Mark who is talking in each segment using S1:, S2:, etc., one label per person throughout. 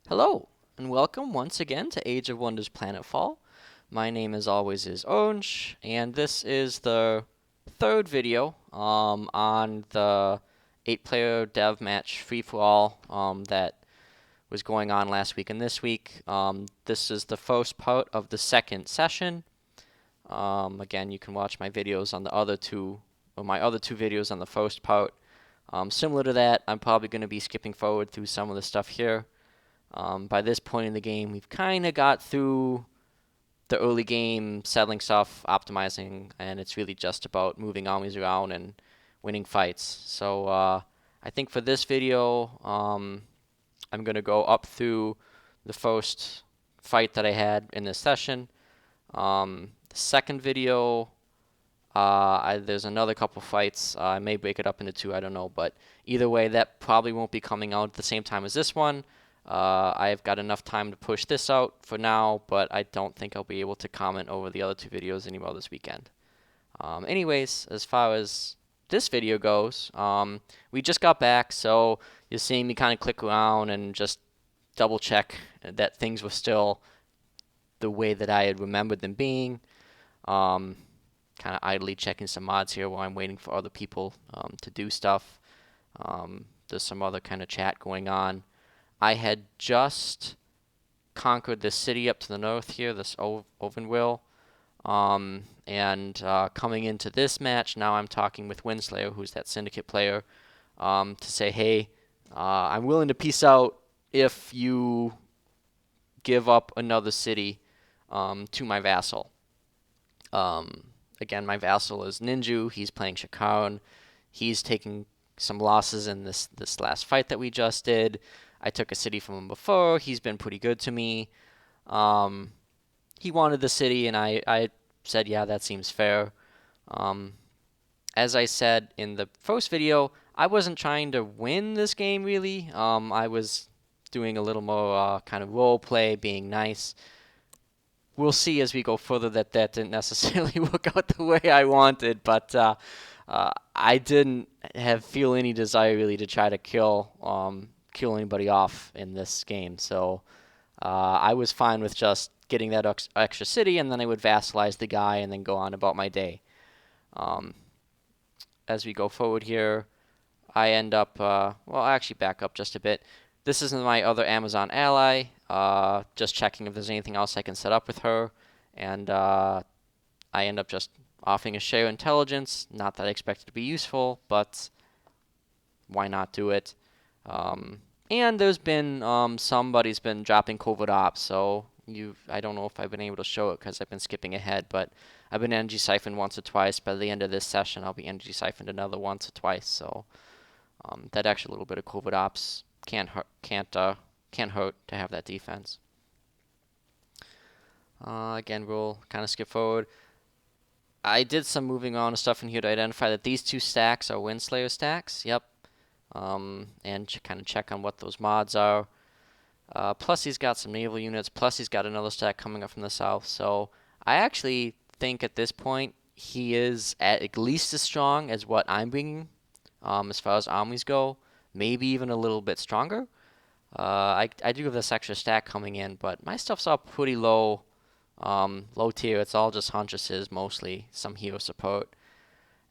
S1: Hello, and welcome once again to Age of Wonders Planetfall. My name, as always, is Orange, and this is the third video on the 8-player Devmatch free-for-all that was going on last week and this week. This is the first part of the second session. Again, you can watch my videos on the other two, or my other two videos on the first part. Similar to that, I'm probably going to be skipping forward through some of the stuff here. By this point in the game, we've kind of got through the early game, settling stuff, optimizing, and it's really just about moving armies around and winning fights. So I think for this video, I'm going to go up through the first fight that I had in this session. The second video, there's another couple fights. I may break it up into two, I don't know. But either way, that probably won't be coming out at the same time as this one. I've got enough time to push this out for now, but I don't think I'll be able to comment over the other two videos anymore this weekend. Anyways, as far as this video goes, we just got back, so you're seeing me kind of click around and just double check that things were still the way that I had remembered them being. Kind of idly checking some mods here while I'm waiting for other people to do stuff. There's some other kind of chat going on. I had just conquered this city up to the north here, this Ovenville. And coming into this match, now I'm talking with Winslayer, who's that Syndicate player, to say, hey, I'm willing to peace out if you give up another city to my vassal. Again, my vassal is Ninju. He's playing Shakaran. He's taking some losses in this last fight that we just did. I took a city from him before. He's been pretty good to me. He wanted the city, and I said, yeah, that seems fair. As I said in the first video, I wasn't trying to win this game, really. I was doing a little more kind of role play, being nice. We'll see as we go further that didn't necessarily work out the way I wanted, but I didn't feel any desire really to try to kill anybody off in this game. So I was fine with just getting that extra city, and then I would vassalize the guy and then go on about my day. As we go forward here, I end up, well, I actually back up just a bit. This is my other Amazon ally, just checking if there's anything else I can set up with her, and I end up just offering a share intelligence. Not that I expect it to be useful, but why not do it? And there's been somebody's been dropping covert ops, so I don't know if I've been able to show it because I've been skipping ahead, but I've been energy siphoned once or twice. By the end of this session, I'll be energy siphoned another once or twice. So that extra little bit of covert ops can't hurt to have that defense. Again, we'll kind of skip forward. I did some moving on and stuff in here to identify that these two stacks are Windslayer stacks. Yep. And kind of check on what those mods are. Plus he's got some naval units, plus he's got another stack coming up from the south. So I actually think at this point he is at least as strong as what I'm bringing as far as armies go, maybe even a little bit stronger. I do have this extra stack coming in, but my stuff's all pretty low tier. It's all just Huntresses mostly, some hero support.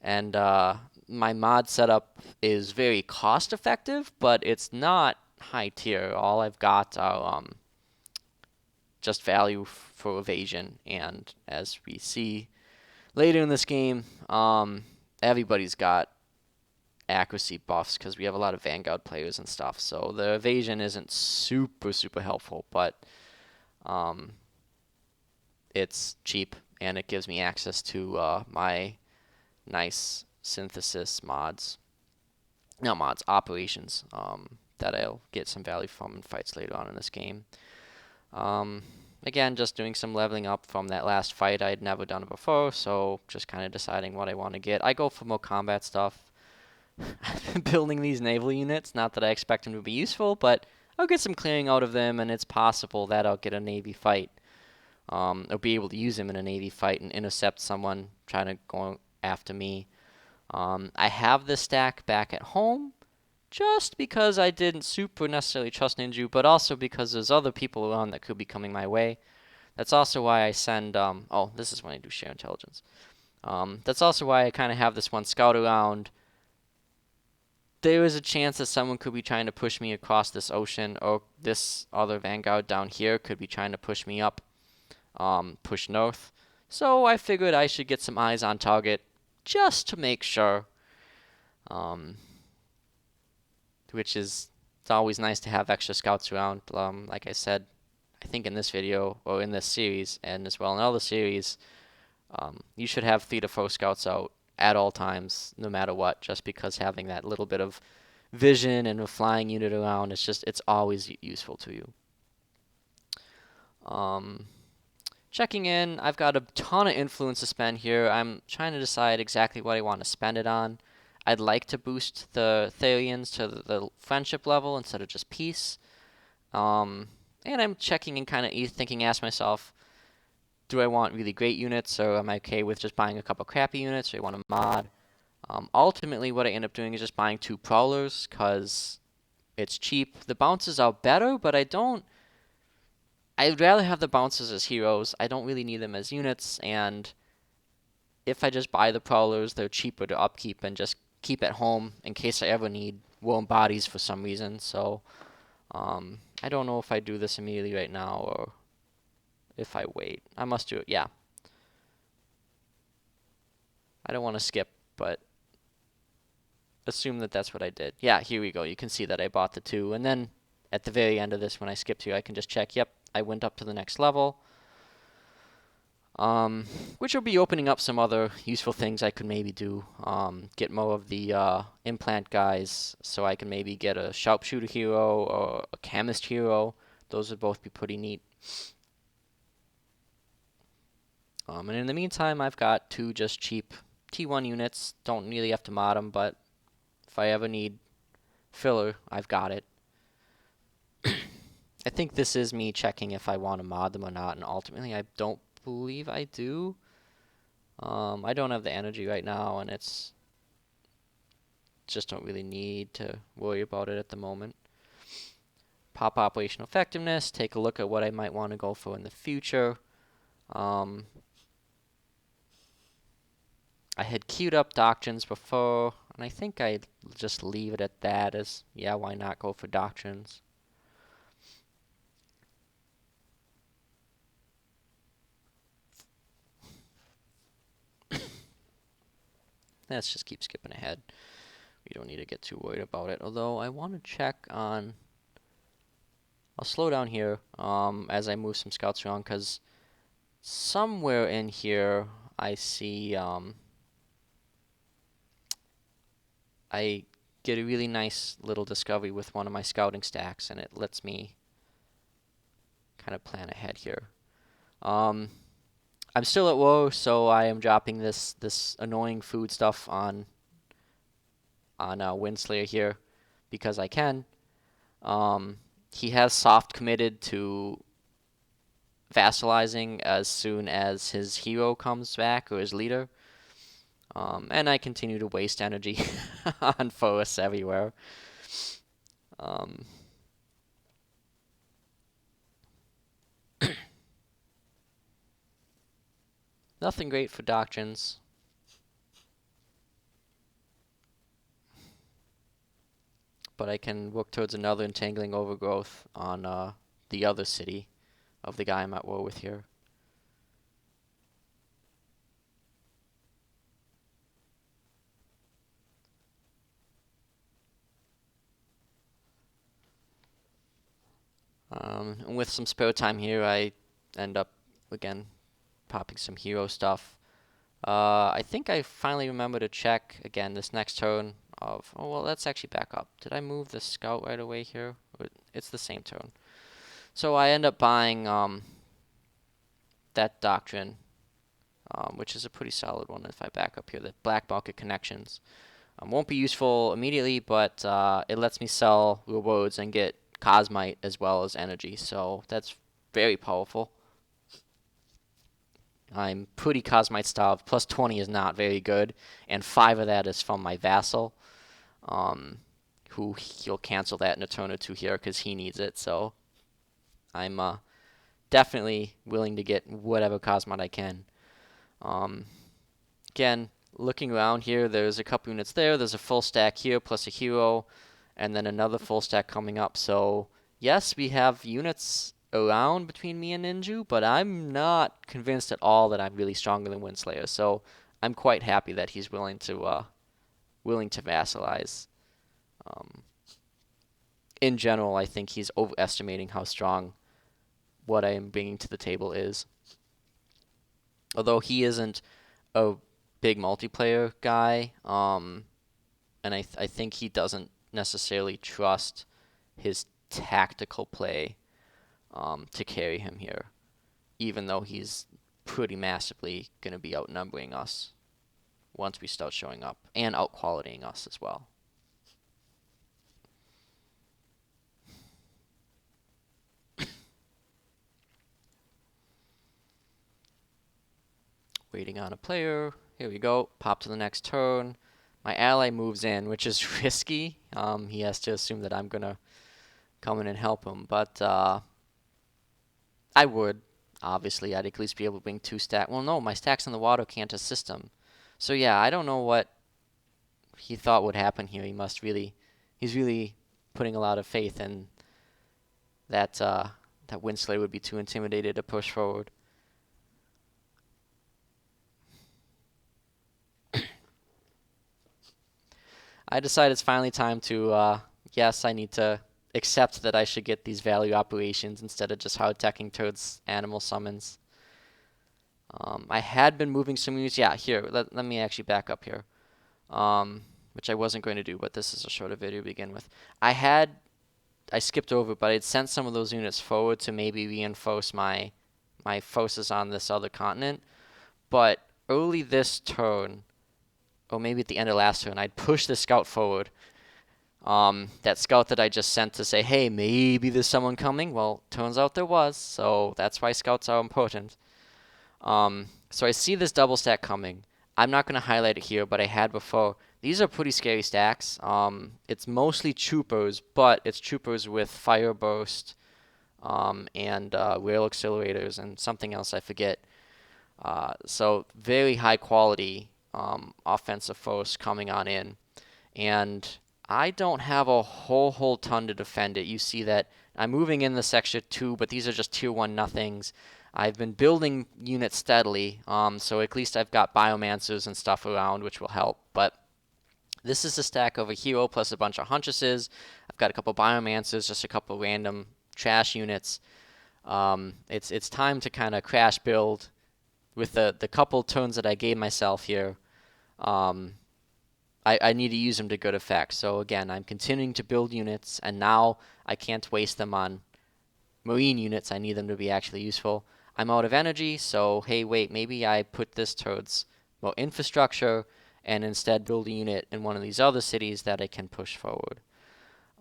S1: And my mod setup is very cost effective, but it's not high tier. All I've got are just value for evasion, and as we see later in this game, everybody's got accuracy buffs because we have a lot of Vanguard players and stuff, so the evasion isn't super helpful, but it's cheap and it gives me access to my nice synthesis mods. Not mods, operations that I'll get some value from in fights later on in this game. Again, just doing some leveling up from that last fight. I'd never done it before, so just kind of deciding what I want to get. I go for more combat stuff. I've been building these naval units, not that I expect them to be useful, but I'll get some clearing out of them, and it's possible that I'll get a Navy fight. I'll be able to use them in a Navy fight and intercept someone trying to go after me. I have this stack back at home, just because I didn't super necessarily trust Ninju, but also because there's other people around that could be coming my way. That's also why I send, oh, this is when I do share intelligence. That's also why I kind of have this one scout around. There is a chance that someone could be trying to push me across this ocean, or this other vanguard down here could be trying to push me up, push north. So I figured I should get some eyes on target just to make sure. Um, which is, it's always nice to have extra scouts around. Like I said, I think in this video, or in this series, and as well in other series, you should have 3 to 4 scouts out at all times, no matter what, just because having that little bit of vision and a flying unit around, it's always useful to you. Checking in, I've got a ton of influence to spend here. I'm trying to decide exactly what I want to spend it on. I'd like to boost the Therians to the friendship level instead of just peace. And I'm checking and kind of thinking, ask myself, do I want really great units, or am I okay with just buying a couple crappy units, or do I want a mod? Ultimately, what I end up doing is just buying 2 Prowlers, because it's cheap. The bounces are better, but I'd rather have the bounces as heroes. I don't really need them as units, and if I just buy the Prowlers, they're cheaper to upkeep and just keep at home in case I ever need warm bodies for some reason. So I don't know if I do this immediately right now or if I wait. I must do it, yeah. I don't want to skip, but assume that that's what I did. Yeah, here we go. You can see that I bought the 2, and then at the very end of this, when I skip to, I can just check, yep, I went up to the next level. Which will be opening up some other useful things I could maybe do. Get more of the implant guys, so I can maybe get a sharpshooter hero or a chemist hero. Those would both be pretty neat. And in the meantime, I've got 2 just cheap T1 units. Don't really have to mod them, but if I ever need filler, I've got it. I think this is me checking if I want to mod them or not, and ultimately I don't believe I do. I don't have the energy right now, and just don't really need to worry about it at the moment. Pop operational effectiveness, take a look at what I might want to go for in the future. I had queued up doctrines before, and I think I'd just leave it at that as, yeah, why not go for doctrines? Let's just keep skipping ahead. We don't need to get too worried about it. Although I want to check on... I'll slow down here as I move some scouts around, because somewhere in here I see... I get a really nice little discovery with one of my scouting stacks, and it lets me kind of plan ahead here. I'm still at war, so I am dropping this annoying food stuff on Windslayer here because I can. He has soft committed to vassalizing as soon as his hero comes back, or his leader. And I continue to waste energy on forests everywhere. Nothing great for doctrines. But I can work towards another entangling overgrowth on the other city of the guy I'm at war with here. And with some spare time here, I end up, again, popping some hero stuff. I think I finally remember to check, again, this next turn of... Oh, well, let's actually back up. Did I move the scout right away here? It's the same turn. So I end up buying that doctrine, which is a pretty solid one if I back up here. The Black Market Connections. Won't be useful immediately, but it lets me sell rewards and get Cosmite as well as energy, so that's very powerful. I'm pretty Cosmite starved. Plus 20 is not very good, and 5 of that is from my vassal, who he'll cancel that in a turn or two here because he needs it. So I'm definitely willing to get whatever Cosmod I can. Um, Again, looking around here, there's a couple units there. There's a full stack here plus a hero, and then another full stack coming up. So yes, we have units around between me and Ninju, but I'm not convinced at all that I'm really stronger than Windslayer. So I'm quite happy that he's willing to vassalize. Um, in general, I think he's overestimating how strong what I am bringing to the table is. Although he isn't a big multiplayer guy, and I think he doesn't necessarily trust his tactical play to carry him here, even though he's pretty massively going to be outnumbering us once we start showing up, and outqualitying us as well. Waiting on a player. Here we go. Pop to the next turn. My ally moves in, which is risky. He has to assume that I'm going to come in and help him. But I would. Obviously, I'd at least be able to bring 2 stack. Well, no, my stacks in the water can't assist him. So yeah, I don't know what he thought would happen here. He's really putting a lot of faith in that that Windslayer would be too intimidated to push forward. I decide it's finally time to, yes, I need to accept that I should get these value operations instead of just hard-teching towards animal summons. I had been moving some units. Yeah, here, let me actually back up here, which I wasn't going to do, but this is a shorter video to begin with. I skipped over, but I had sent some of those units forward to maybe reinforce my forces on this other continent. But early this turn, or maybe at the end of last turn, I'd pushed the scout forward. That scout that I just sent to say, hey, maybe there's someone coming. Well, turns out there was, so that's why scouts are important. So I see this double stack coming. I'm not going to highlight it here, but I had before. These are pretty scary stacks. It's mostly troopers, but it's troopers with fire burst and rail accelerators and something else I forget. So very high quality offensive force coming on in. And I don't have a whole ton to defend it. You see that I'm moving in the Section 2, but these are just Tier 1 nothings. I've been building units steadily, so at least I've got Biomancers and stuff around, which will help. But this is a stack of a hero plus a bunch of Huntresses. I've got a couple Biomancers, just a couple random trash units. It's time to kind of crash build with the couple turns that I gave myself here. I need to use them to good effect. So again, I'm continuing to build units, and now I can't waste them on marine units. I need them to be actually useful. I'm out of energy, so hey, wait, maybe I put this towards more infrastructure and instead build a unit in one of these other cities that I can push forward.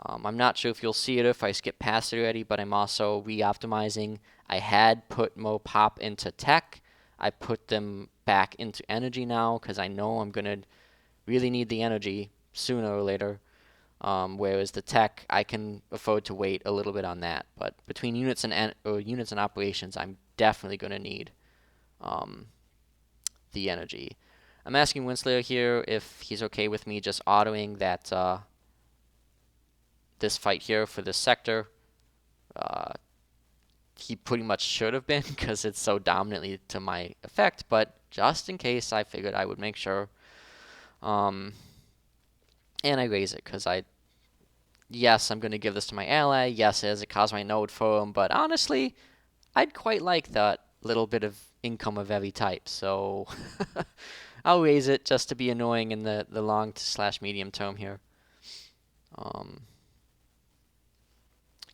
S1: I'm not sure if you'll see it if I skip past it already, but I'm also re-optimizing. I had put more pop into tech. I put them back into energy now because I know I'm going to really need the energy sooner or later. Whereas the tech, I can afford to wait a little bit on that. But between units and operations, I'm definitely going to need the energy. I'm asking Windslayer here if he's okay with me just autoing that this fight here for this sector. He pretty much should have been because it's so dominantly to my effect, but just in case, I figured I would make sure. And I raise it because yes, I'm going to give this to my ally. Yes, it has a Cosmite node for him, but honestly, I'd quite like that little bit of income of every type, so I'll raise it just to be annoying in the long / medium term here.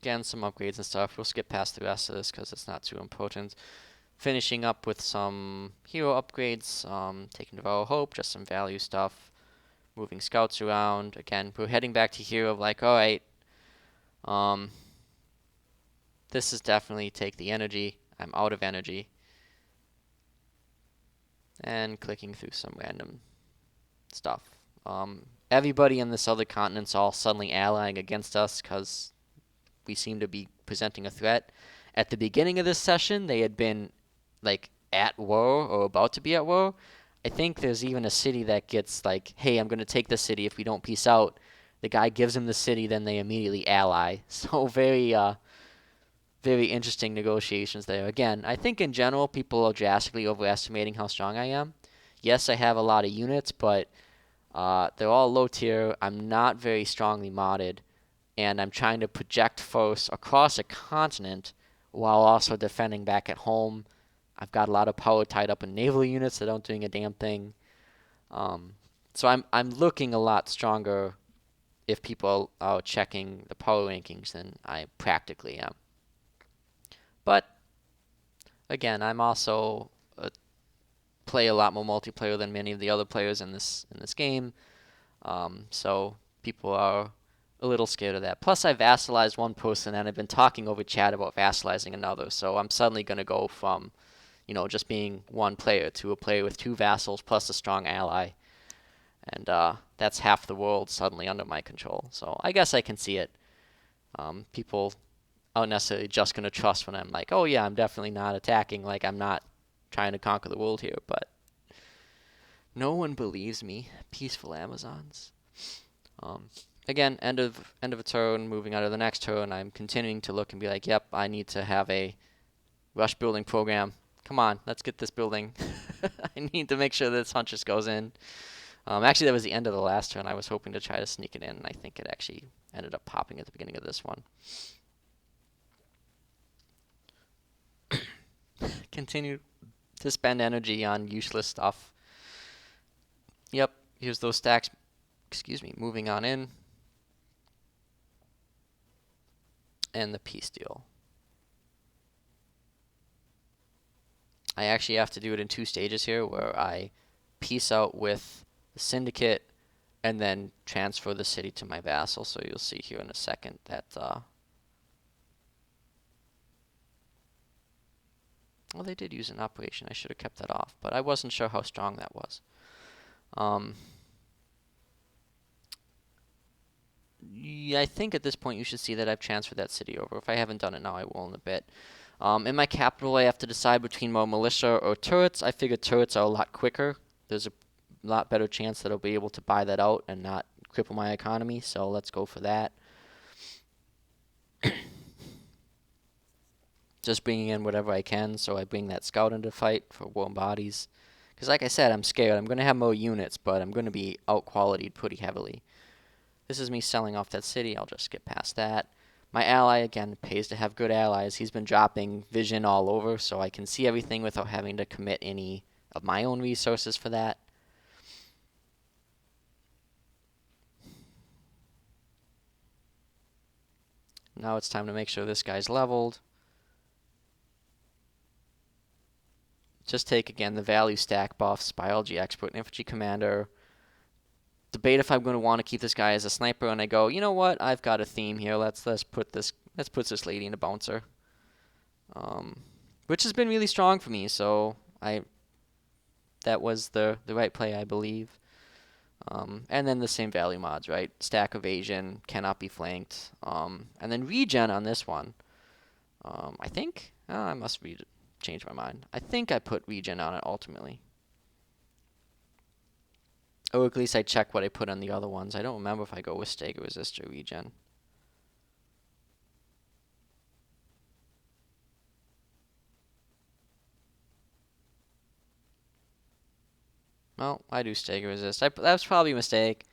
S1: Again, some upgrades and stuff. We'll skip past the rest of this because it's not too important. Finishing up with some hero upgrades, taking Devour Hope, just some value stuff. Moving scouts around. Again, we're heading back to hero of like, alright, this is definitely take the energy. I'm out of energy. And clicking through some random stuff. everybody in this other continent's all suddenly allying against us because we seem to be presenting a threat. At the beginning of this session, they had been like at war or about to be at war. I think there's even a city that gets like, hey, I'm going to take the city if we don't peace out. The guy gives him the city, then they immediately ally. So very interesting negotiations there. Again, I think in general people are drastically overestimating how strong I am. Yes, I have a lot of units, but they're all low tier. I'm not very strongly modded, and I'm trying to project force across a continent while also defending back at home. I've got a lot of power tied up in naval units that aren't doing a damn thing. Um, so I'm looking a lot stronger if people are checking the power rankings than I practically am. But again, I'm also play a lot more multiplayer than many of the other players in this game. So people are a little scared of that. Plus, I vassalized one person, and I've been talking over chat about vassalizing another. So I'm suddenly going to go from, just being one player to a player with two vassals plus a strong ally, and that's half the world suddenly under my control. So I guess I can see it. People aren't necessarily just going to trust when I'm like, oh yeah, I'm definitely not attacking. Like I'm not trying to conquer the world here, but no one believes me. Peaceful Amazons. Again, end of a turn, moving on to the next turn, I'm continuing to look and be like, yep, I need to have a rush building program. Come on, let's get this building. I need to make sure this huntress goes in. Actually, that was the end of the last turn. I was hoping to try to sneak it in, and I think it actually ended up popping at the beginning of this one. Continue to spend energy on useless stuff. Yep, here's those stacks. Excuse me, moving on in. And the peace deal. I actually have to do it in 2 stages here where I peace out with the syndicate and then transfer the city to my vassal. So you'll see here in a second that well, they did use an operation. I should have kept that off, but I wasn't sure how strong that was. Yeah, I think at this point you should see that I've transferred that city over. If I haven't done it now, I will in a bit. In my capital, I have to decide between more militia or turrets. I figure turrets are a lot quicker. There's a lot better chance that I'll be able to buy that out and not cripple my economy, so let's go for that. Just bringing in whatever I can, so I bring that scout into fight for warm bodies. Because like I said, I'm scared. I'm going to have more units, but I'm going to be out-qualitied pretty heavily. This is me selling off that city. I'll just skip past that. My ally, again, pays to have good allies. He's been dropping vision all over, so I can see everything without having to commit any of my own resources for that. Now it's time to make sure this guy's leveled. Just take, again, the value stack buffs, biology expert, and infantry commander. Debate if I'm going to want to keep this guy as a sniper, and I go, you know what? I've got a theme here. Let's put this lady in a bouncer, which has been really strong for me. So that was the right play, I believe. And then the same value mods, right? Stack evasion cannot be flanked, and then regen on this one. I think I must change my mind. I think I put regen on it ultimately. Or at least I check what I put on the other ones. I don't remember if I go with stagger resist or regen. Well, I do stagger resist. That was probably a mistake.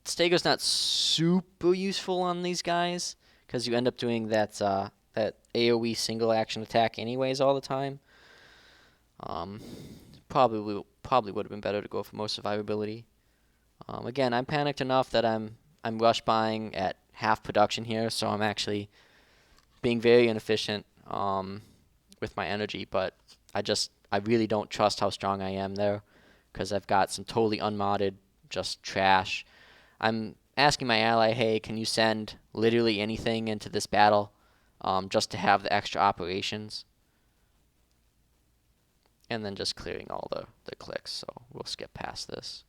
S1: Stagger's not super useful on these guys because you end up doing that that AoE single action attack anyways all the time. Probably would have been better to go for more survivability. Again, I'm panicked enough that I'm rush buying at half production here, so I'm actually being very inefficient with my energy. But I really don't trust how strong I am there because I've got some totally unmodded, just trash. I'm asking my ally, hey, can you send literally anything into this battle just to have the extra operations? And then just clearing all the clicks, so we'll skip past this.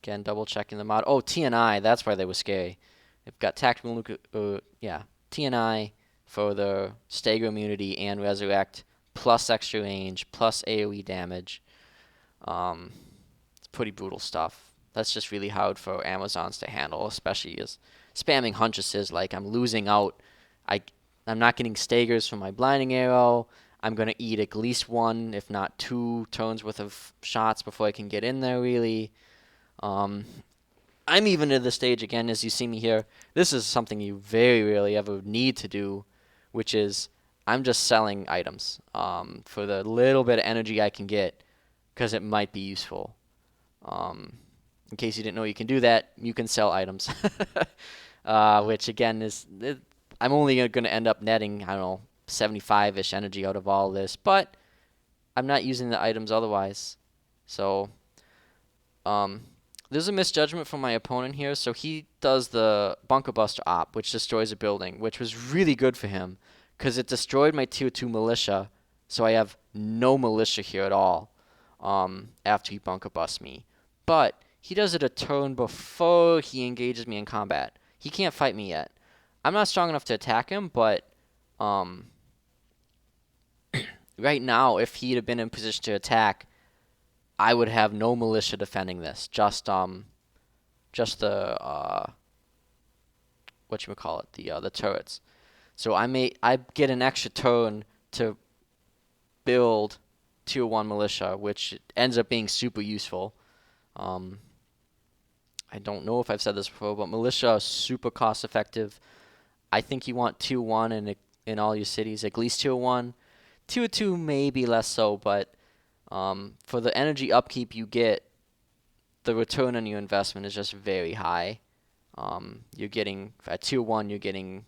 S1: Again, double checking the mod. Oh, TNI, that's why they were scary. They've got tactical nuclear, yeah, TNI for the stagger immunity and resurrect, plus extra range, plus AoE damage. It's pretty brutal stuff. That's just really hard for Amazons to handle, especially as spamming Huntresses. Like, I'm losing out. I'm not getting staggers from my blinding arrow. I'm going to eat at least one, if not two, turns worth of shots before I can get in there, really. I'm even to the stage, again, as you see me here. This is something you very rarely ever need to do, which is I'm just selling items for the little bit of energy I can get because it might be useful. In case you didn't know you can do that, you can sell items, which again I'm only going to end up netting, I don't know, 75-ish energy out of all this, but I'm not using the items otherwise. So there's a misjudgment from my opponent here. So he does the Bunker Buster op, which destroys a building, which was really good for him because it destroyed my tier 2 militia. So I have no militia here at all after he Bunker Busts me. But he does it a turn before he engages me in combat. He can't fight me yet. I'm not strong enough to attack him, but right now, if he'd have been in position to attack, I would have no militia defending this. Just the whatchamacallit, the turrets. So I get an extra turn to build tier 1 militia, which ends up being super useful. I don't know if I've said this before, but militia is super cost effective. I think you want tier 1 in all your cities, at least tier 1. Tier 2 maybe less so, but for the energy upkeep you get, the return on your investment is just very high. You're getting, at tier 1, you're getting,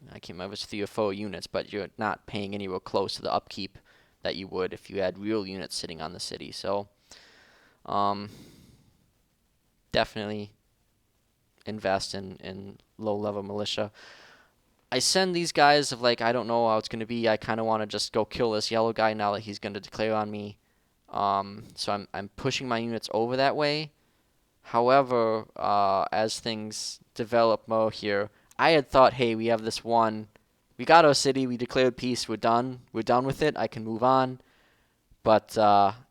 S1: I can't remember if it's 3 or 4 units, but you're not paying anywhere close to the upkeep that you would if you had real units sitting on the city. So definitely invest in low-level militia. I send these guys of like, I don't know how it's going to be. I kind of want to just go kill this yellow guy now that he's going to declare on me. So I'm pushing my units over that way. However, as things develop more here, I had thought, hey, we have this one. We got our city. We declared peace. We're done. We're done with it. I can move on. But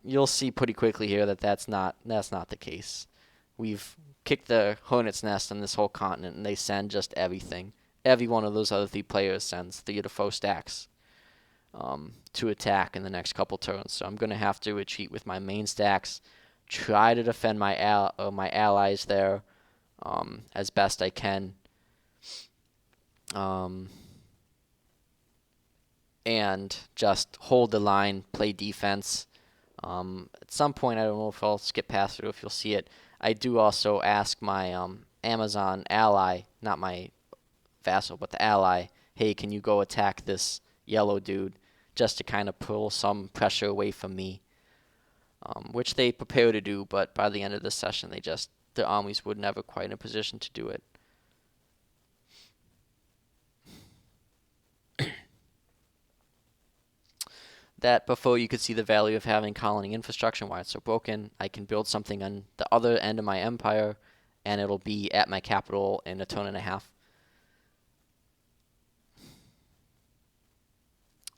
S1: you'll see pretty quickly here that that's not the case. We've kicked the hornet's nest on this whole continent, and they send just everything. Every one of those other 3 players sends 3 to 4 stacks to attack in the next couple turns. So I'm going to have to retreat with my main stacks, try to defend my allies there as best I can. And just hold the line, play defense. At some point, I don't know if I'll skip past it or if you'll see it, I do also ask my Amazon ally, not my vassal, but the ally, hey, can you go attack this yellow dude, just to kind of pull some pressure away from me, which they prepare to do, but by the end of the session, the armies were never quite in a position to do it. That before you could see the value of having colony infrastructure and why it's so broken. I can build something on the other end of my empire, and it'll be at my capital in a turn and a half.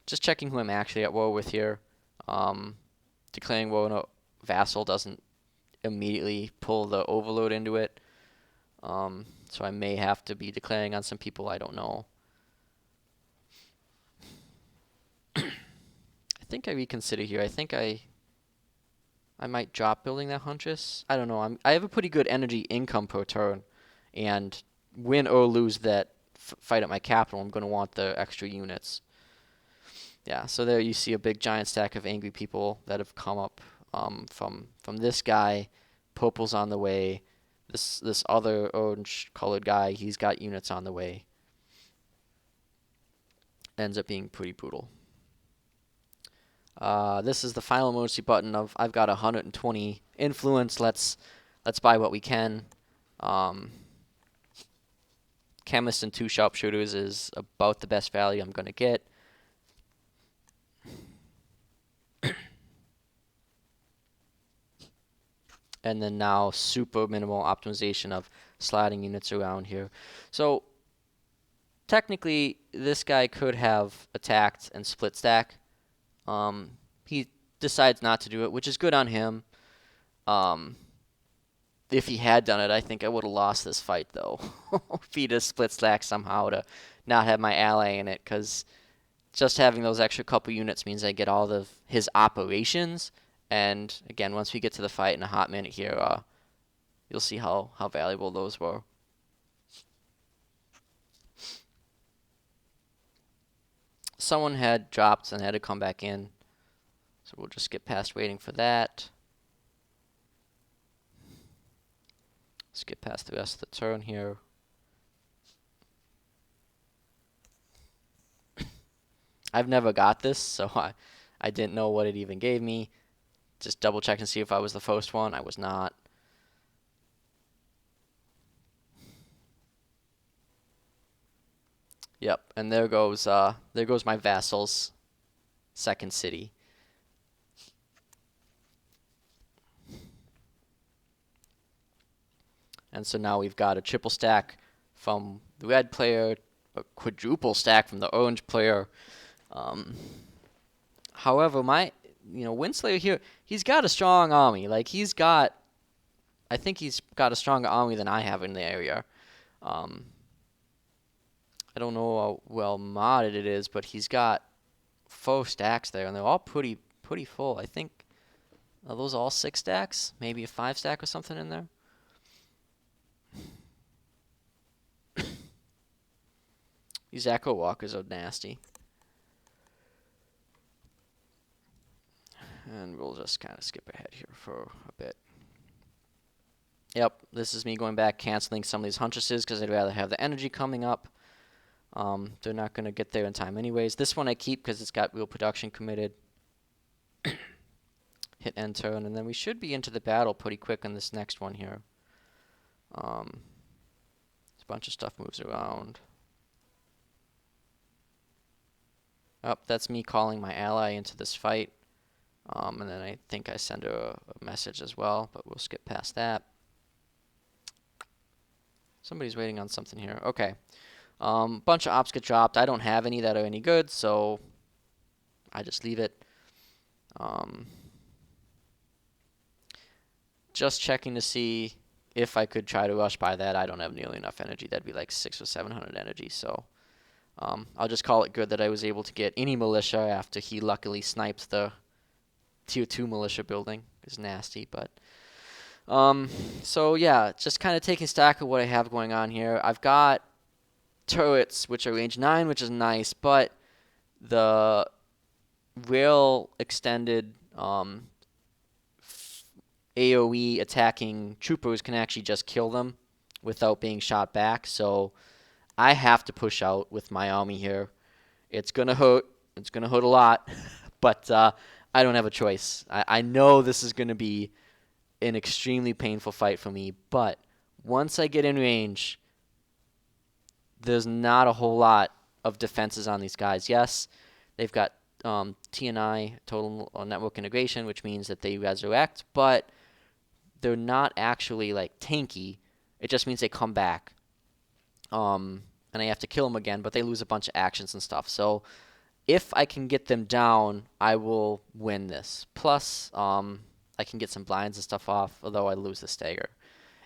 S1: Just checking who I'm actually at war with here. Declaring war on a vassal doesn't immediately pull the overload into it. So I may have to be declaring on some people I don't know. I think I reconsider here. I think I might drop building that Huntress. I don't know. I have a pretty good energy income per turn, and win or lose that fight at my capital, I'm going to want the extra units. Yeah, so there you see a big giant stack of angry people that have come up from this guy. Purple's on the way. This other orange-colored guy, he's got units on the way. Ends up being pretty brutal. This is the final emergency button of I've got 120 influence. Let's buy what we can. Chemist and 2 sharpshooters is about the best value I'm going to get. and then now super minimal optimization of sliding units around here. So technically, this guy could have attacked and split stack. He decides not to do it, which is good on him. If he had done it, I think I would have lost this fight, though. If he just split stack somehow to not have my ally in it, because just having those extra couple units means I get all of his operations. And again, once we get to the fight in a hot minute here, you'll see how valuable those were. Someone had dropped and had to come back in, so we'll just get past waiting for that. Let's get past the rest of the turn here. I've never got this, so I didn't know what it even gave me. Just double check and see if I was the first one. I was not. Yep, and there goes my vassal's second city. And so now we've got a triple stack from the red player, a quadruple stack from the orange player. However, Windslayer here, he's got a strong army. Like, I think he's got a stronger army than I have in the area. I don't know how well modded it is, but he's got 4 stacks there, and they're all pretty full. I think, are those all 6 stacks? Maybe a 5 stack or something in there? These Echo Walkers are nasty. And we'll just kind of skip ahead here for a bit. Yep, this is me going back, canceling some of these Huntresses because I'd rather have the energy coming up. They're not going to get there in time anyways. This one I keep because it's got real production committed. Hit end turn, and then we should be into the battle pretty quick on this next one here. A bunch of stuff moves around. Oh, that's me calling my ally into this fight. And then I think I send her a message as well, but we'll skip past that. Somebody's waiting on something here. Okay. Bunch of ops get dropped. I don't have any that are any good, so I just leave it. Just checking to see if I could try to rush by that. I don't have nearly enough energy. That'd be like 600 or 700 energy, so I'll just call it good that I was able to get any militia after he luckily sniped the tier 2 militia building. It's nasty, but so yeah, just kind of taking stock of what I have going on here. I've got turrets which are range 9, which is nice, but the rail extended AoE attacking troopers can actually just kill them without being shot back, so I have to push out with my army here. It's gonna hurt. It's gonna hurt a lot, but I don't have a choice. I know this is gonna be an extremely painful fight for me, but once I get in range, there's not a whole lot of defenses on these guys. Yes, they've got TNI, total network integration, which means that they resurrect, but they're not actually like tanky. It just means they come back. And I have to kill them again, but they lose a bunch of actions and stuff. So if I can get them down, I will win this. Plus, I can get some blinds and stuff off, although I lose the stagger.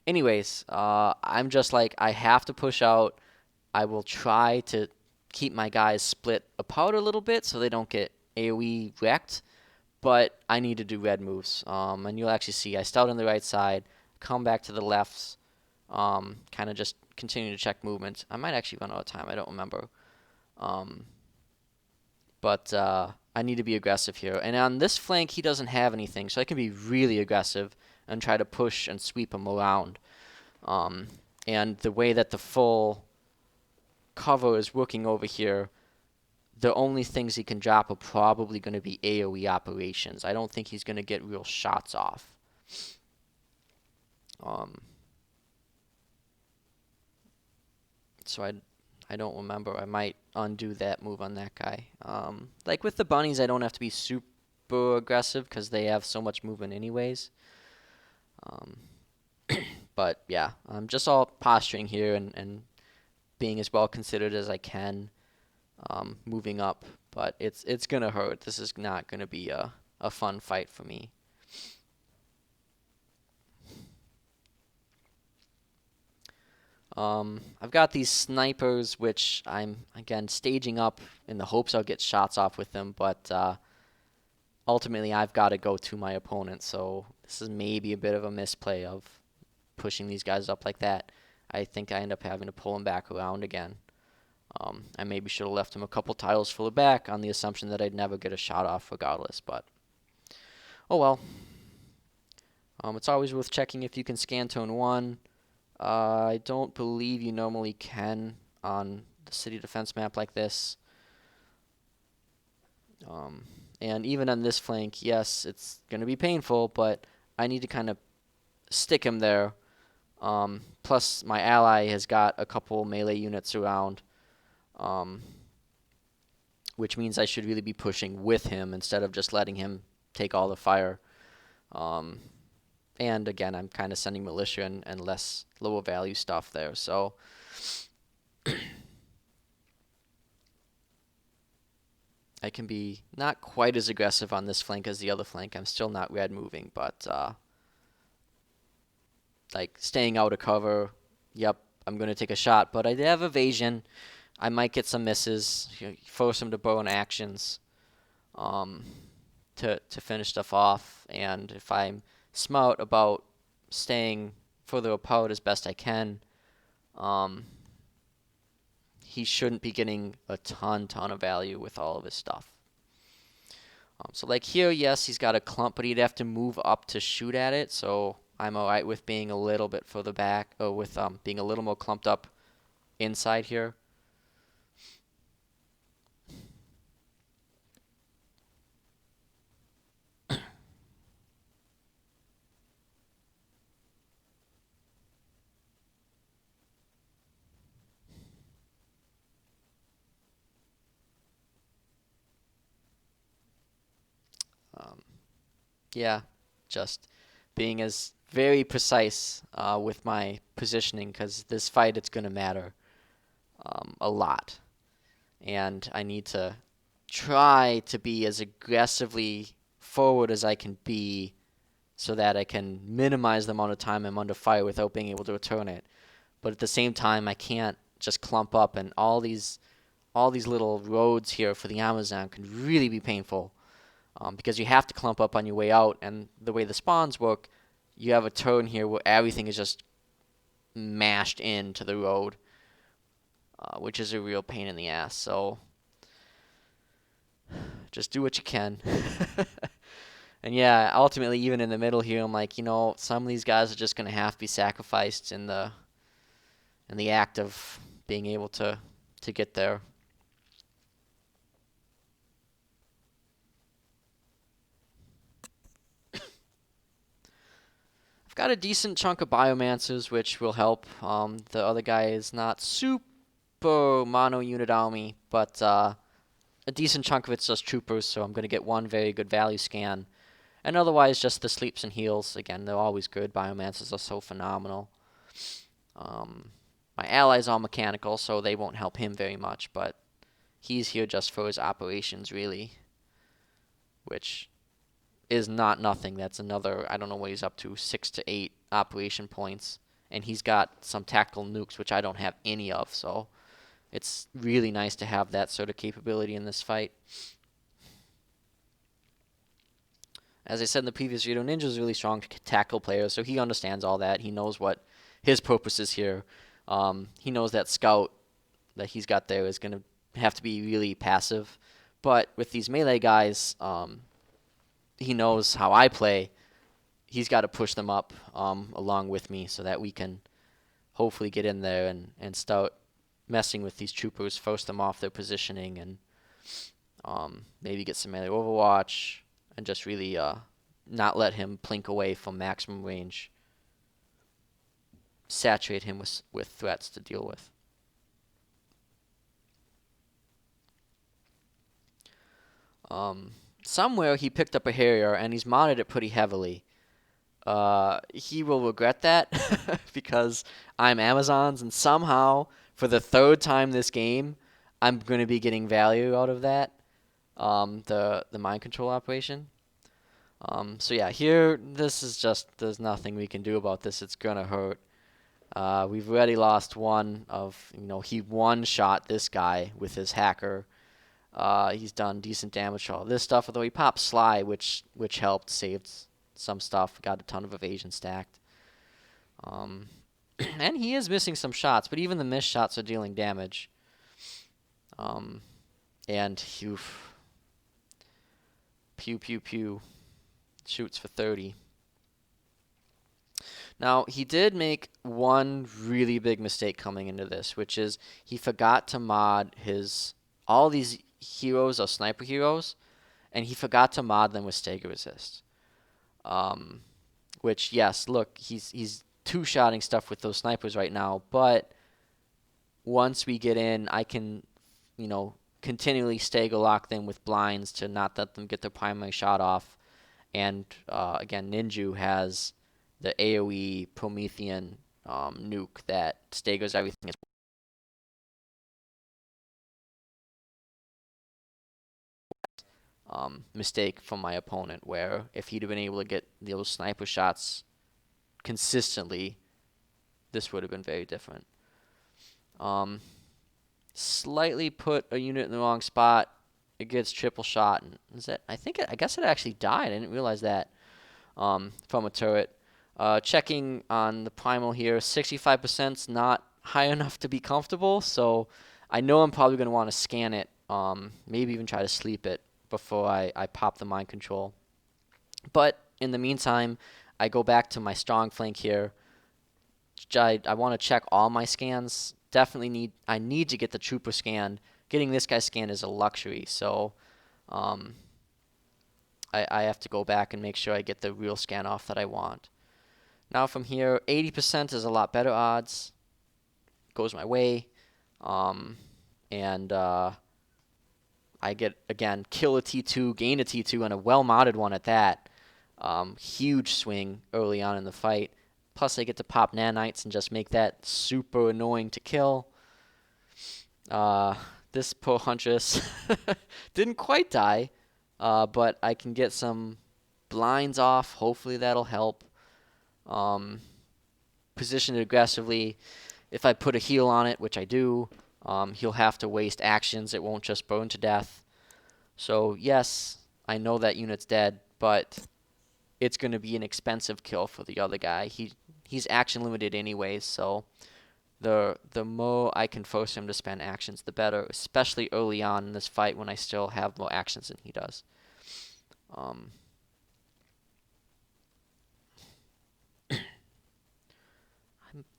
S1: Anyways, I'm just like, I have to push out. I will try to keep my guys split apart a little bit so they don't get AoE wrecked, but I need to do red moves. And you'll actually see I start on the right side, come back to the left, kind of just continue to check movement. I might actually run out of time. I don't remember. But I need to be aggressive here. And on this flank, he doesn't have anything, so I can be really aggressive and try to push and sweep him around. And the way that the full cover is working over here, the only things he can drop are probably going to be AoE operations. I don't think he's going to get real shots off. So I don't remember. I might undo that move on that guy. Like with the bunnies, I don't have to be super aggressive because they have so much movement anyways. Um, but yeah, I'm just all posturing here and being as well considered as I can, moving up. But it's gonna hurt. This is not gonna be a fun fight for me. I've got these snipers, which I'm again staging up in the hopes I'll get shots off with them, but ultimately I've got to go to my opponent. So this is maybe a bit of a misplay of pushing these guys up like that. I think I end up having to pull them back around again. I maybe should have left him a couple tiles further back on the assumption that I'd never get a shot off regardless, but oh well. It's always worth checking if you can scan tone 1. I don't believe you normally can on the city defense map like this. Um, and even on this flank, yes, it's going to be painful, but I need to kind of stick him there. Plus, my ally has got a couple melee units around, um, which means I should really be pushing with him instead of just letting him take all the fire. Um, and again, I'm kind of sending militia and less lower value stuff there. So I can be not quite as aggressive on this flank as the other flank. I'm still not red moving, but like staying out of cover. Yep, I'm going to take a shot, but I have evasion. I might get some misses, force him to burn actions um, to finish stuff off. And if I'm smart about staying further apart as best I can, um, he shouldn't be getting a ton of value with all of his stuff. So like here, yes, he's got a clump, but he'd have to move up to shoot at it. So I'm alright with being a little bit further back, or with being a little more clumped up inside here. Um, yeah, just being as very precise with my positioning, because this fight it's going to matter a lot, and I need to try to be as aggressively forward as I can be so that I can minimize the amount of time I'm under fire without being able to return it. But at the same time, I can't just clump up, and all these little roads here for the Amazon can really be painful, because you have to clump up on your way out, and the way the spawns work, you have a turn here where everything is just mashed into the road, which is a real pain in the ass. So just do what you can. And yeah, ultimately, even in the middle here, I'm like, some of these guys are just gonna have to be sacrificed in the act of being able to get there. I've got a decent chunk of biomancers, which will help. The other guy is not super mono unit army, but a decent chunk of it's just troopers, so I'm gonna get one very good value scan. And otherwise, just the sleeps and heals. Again, they're always good. Biomancers are so phenomenal. Um, my ally's all mechanical, so they won't help him very much, but he's here just for his operations, really, which is not nothing. That's another, I don't know what he's up to, 6 to 8 operation points. And he's got some tactical nukes, which I don't have any of, so it's really nice to have that sort of capability in this fight. As I said in the previous video, Ninja's a really strong tackle player, so he understands all that. He knows what his purpose is here. He knows that scout that he's got there is going to have to be really passive. But with these melee guys, he knows how I play. He's got to push them up along with me so that we can hopefully get in there and start messing with these troopers, force them off their positioning, and maybe get some melee overwatch, and just really not let him plink away from maximum range. Saturate him with threats to deal with. Somewhere he picked up a Harrier, and he's modded it pretty heavily. he will regret that because I'm Amazon's, and somehow for the third time this game, I'm going to be getting value out of that. The mind control operation. So yeah, here this is just there's nothing we can do about this. It's gonna hurt. We've already lost one of he one shot this guy with his hacker. He's done decent damage to all this stuff, although he popped Sly, which helped, saved some stuff, got a ton of evasion stacked. And he is missing some shots, but even the missed shots are dealing damage. And pew pew pew, shoots for 30. Now, he did make one really big mistake coming into this, which is he forgot to mod all these heroes are sniper heroes, and he forgot to mod them with stagger resist. Which, yes, look, he's two-shotting stuff with those snipers right now, but once we get in, I can, continually stagger lock them with blinds to not let them get their primary shot off. And again, Ninju has the AoE Promethean nuke that staggers everything. Mistake from my opponent, where if he'd have been able to get those sniper shots consistently, this would have been very different. Slightly put a unit in the wrong spot, it gets triple shot, and I guess it actually died. I didn't realize that from a turret. Checking on the primal here, 65% is not high enough to be comfortable, so I know I'm probably going to want to scan it, maybe even try to sleep it before I pop the mind control. But in the meantime, I go back to my strong flank here. I want to check all my scans. I need to get the trooper scan. Getting this guy scanned is a luxury, so I have to go back and make sure I get the real scan off that I want. Now from here, 80% is a lot better odds. Goes my way. And I get, again, kill a T2, gain a T2, and a well-modded one at that. Huge swing early on in the fight. Plus I get to pop nanites and just make that super annoying to kill. This poor Huntress didn't quite die, but I can get some blinds off. Hopefully that'll help. Position it aggressively. If I put a heal on it, which I do, he'll have to waste actions. It won't just burn to death. So yes, I know that unit's dead, but it's going to be an expensive kill for the other guy. He's action limited anyways, so the more I can force him to spend actions, the better, especially early on in this fight when I still have more actions than he does. I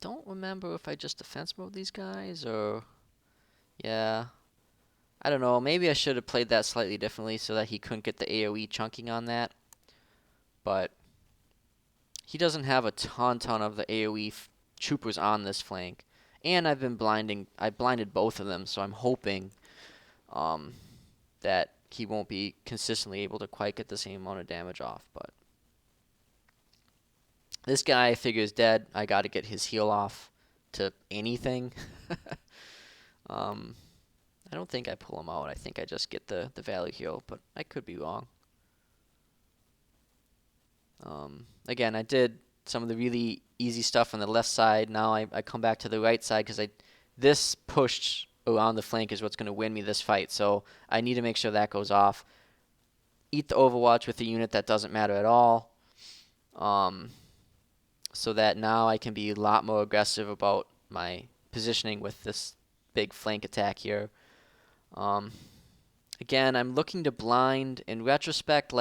S1: don't remember if I just defense mode these guys or... Yeah. I don't know. Maybe I should have played that slightly differently so that he couldn't get the AoE chunking on that. But he doesn't have a ton of the AoE troopers on this flank. And I blinded both of them, so I'm hoping that he won't be consistently able to quite get the same amount of damage off. But this guy I figure is dead. I got to get his heal off to anything. I don't think I pull him out. I think I just get the value heal, but I could be wrong. Again, I did some of the really easy stuff on the left side. Now I come back to the right side because this push around the flank is what's going to win me this fight. So I need to make sure that goes off. Eat the Overwatch with a unit that doesn't matter at all. So that now I can be a lot more aggressive about my positioning with this big flank attack here. Again, I'm looking to blind. In retrospect,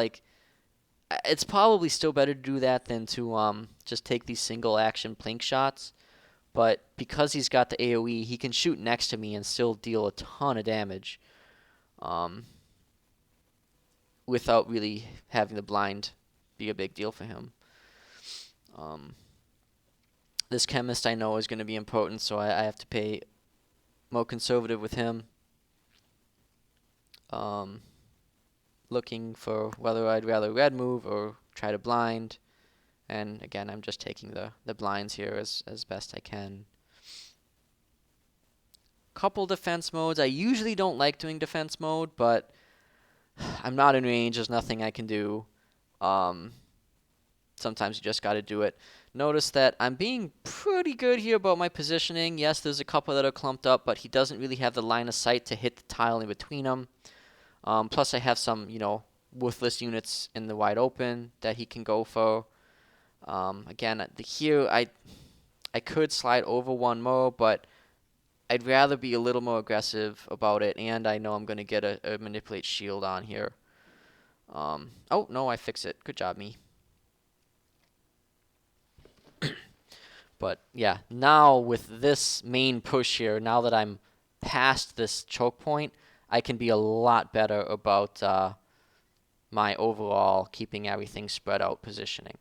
S1: it's probably still better to do that than to just take these single action plink shots. But because he's got the AoE, he can shoot next to me and still deal a ton of damage without really having the blind be a big deal for him. This chemist I know is going to be important, so I have to pay more conservative with him. Looking for whether I'd rather red move or try to blind. And again, I'm just taking the blinds here as best I can. Couple defense modes. I usually don't like doing defense mode, but I'm not in range. There's nothing I can do. Sometimes you just got to do it. Notice that I'm being pretty good here about my positioning. Yes, there's a couple that are clumped up, but he doesn't really have the line of sight to hit the tile in between them. Plus, I have some, worthless units in the wide open that he can go for. Again, here I could slide over one more, but I'd rather be a little more aggressive about it, and I know I'm going to get a manipulate shield on here. Oh, no, I fix it. Good job, me. But yeah, now with this main push here, now that I'm past this choke point, I can be a lot better about my overall keeping everything spread out positioning,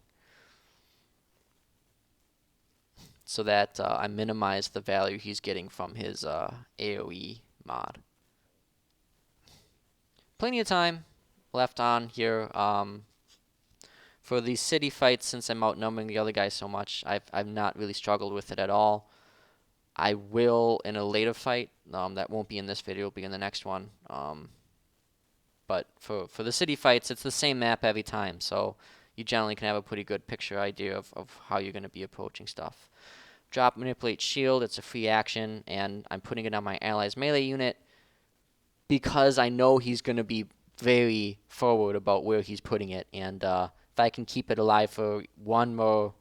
S1: so that I minimize the value he's getting from his AoE mod. Plenty of time left on here. For these city fights, since I'm outnumbering the other guys so much, I've not really struggled with it at all. I will in a later fight. That won't be in this video, it'll be in the next one. But for the city fights, it's the same map every time, so you generally can have a pretty good picture idea of how you're going to be approaching stuff. Drop manipulate shield, it's a free action, and I'm putting it on my ally's melee unit because I know he's going to be very forward about where he's putting it, and if I can keep it alive for one more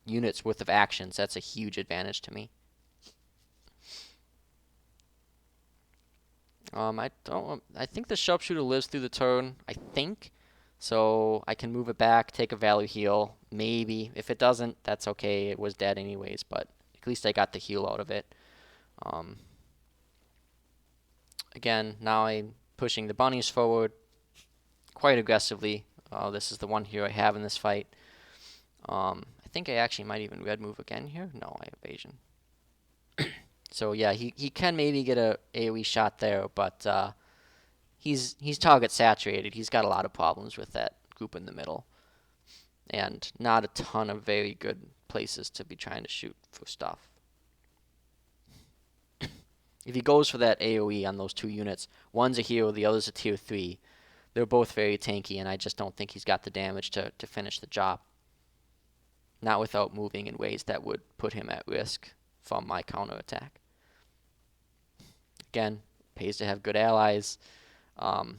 S1: unit's worth of actions, that's a huge advantage to me. I think the sharpshooter lives through the turn, I think. So I can move it back, take a value heal, maybe. If it doesn't, that's okay. It was dead anyways, but at least I got the heal out of it. Again, now I'm pushing the bunnies forward quite aggressively. This is the one here I have in this fight. I think I actually might even red move again here. No, I have evasion. So yeah, he can maybe get a AoE shot there, but he's target saturated. He's got a lot of problems with that group in the middle, and not a ton of very good places to be trying to shoot for stuff. If he goes for that AoE on those two units, one's a hero, the other's a tier 3. They're both very tanky, and I just don't think he's got the damage to finish the job. Not without moving in ways that would put him at risk from my counterattack. Again, pays to have good allies.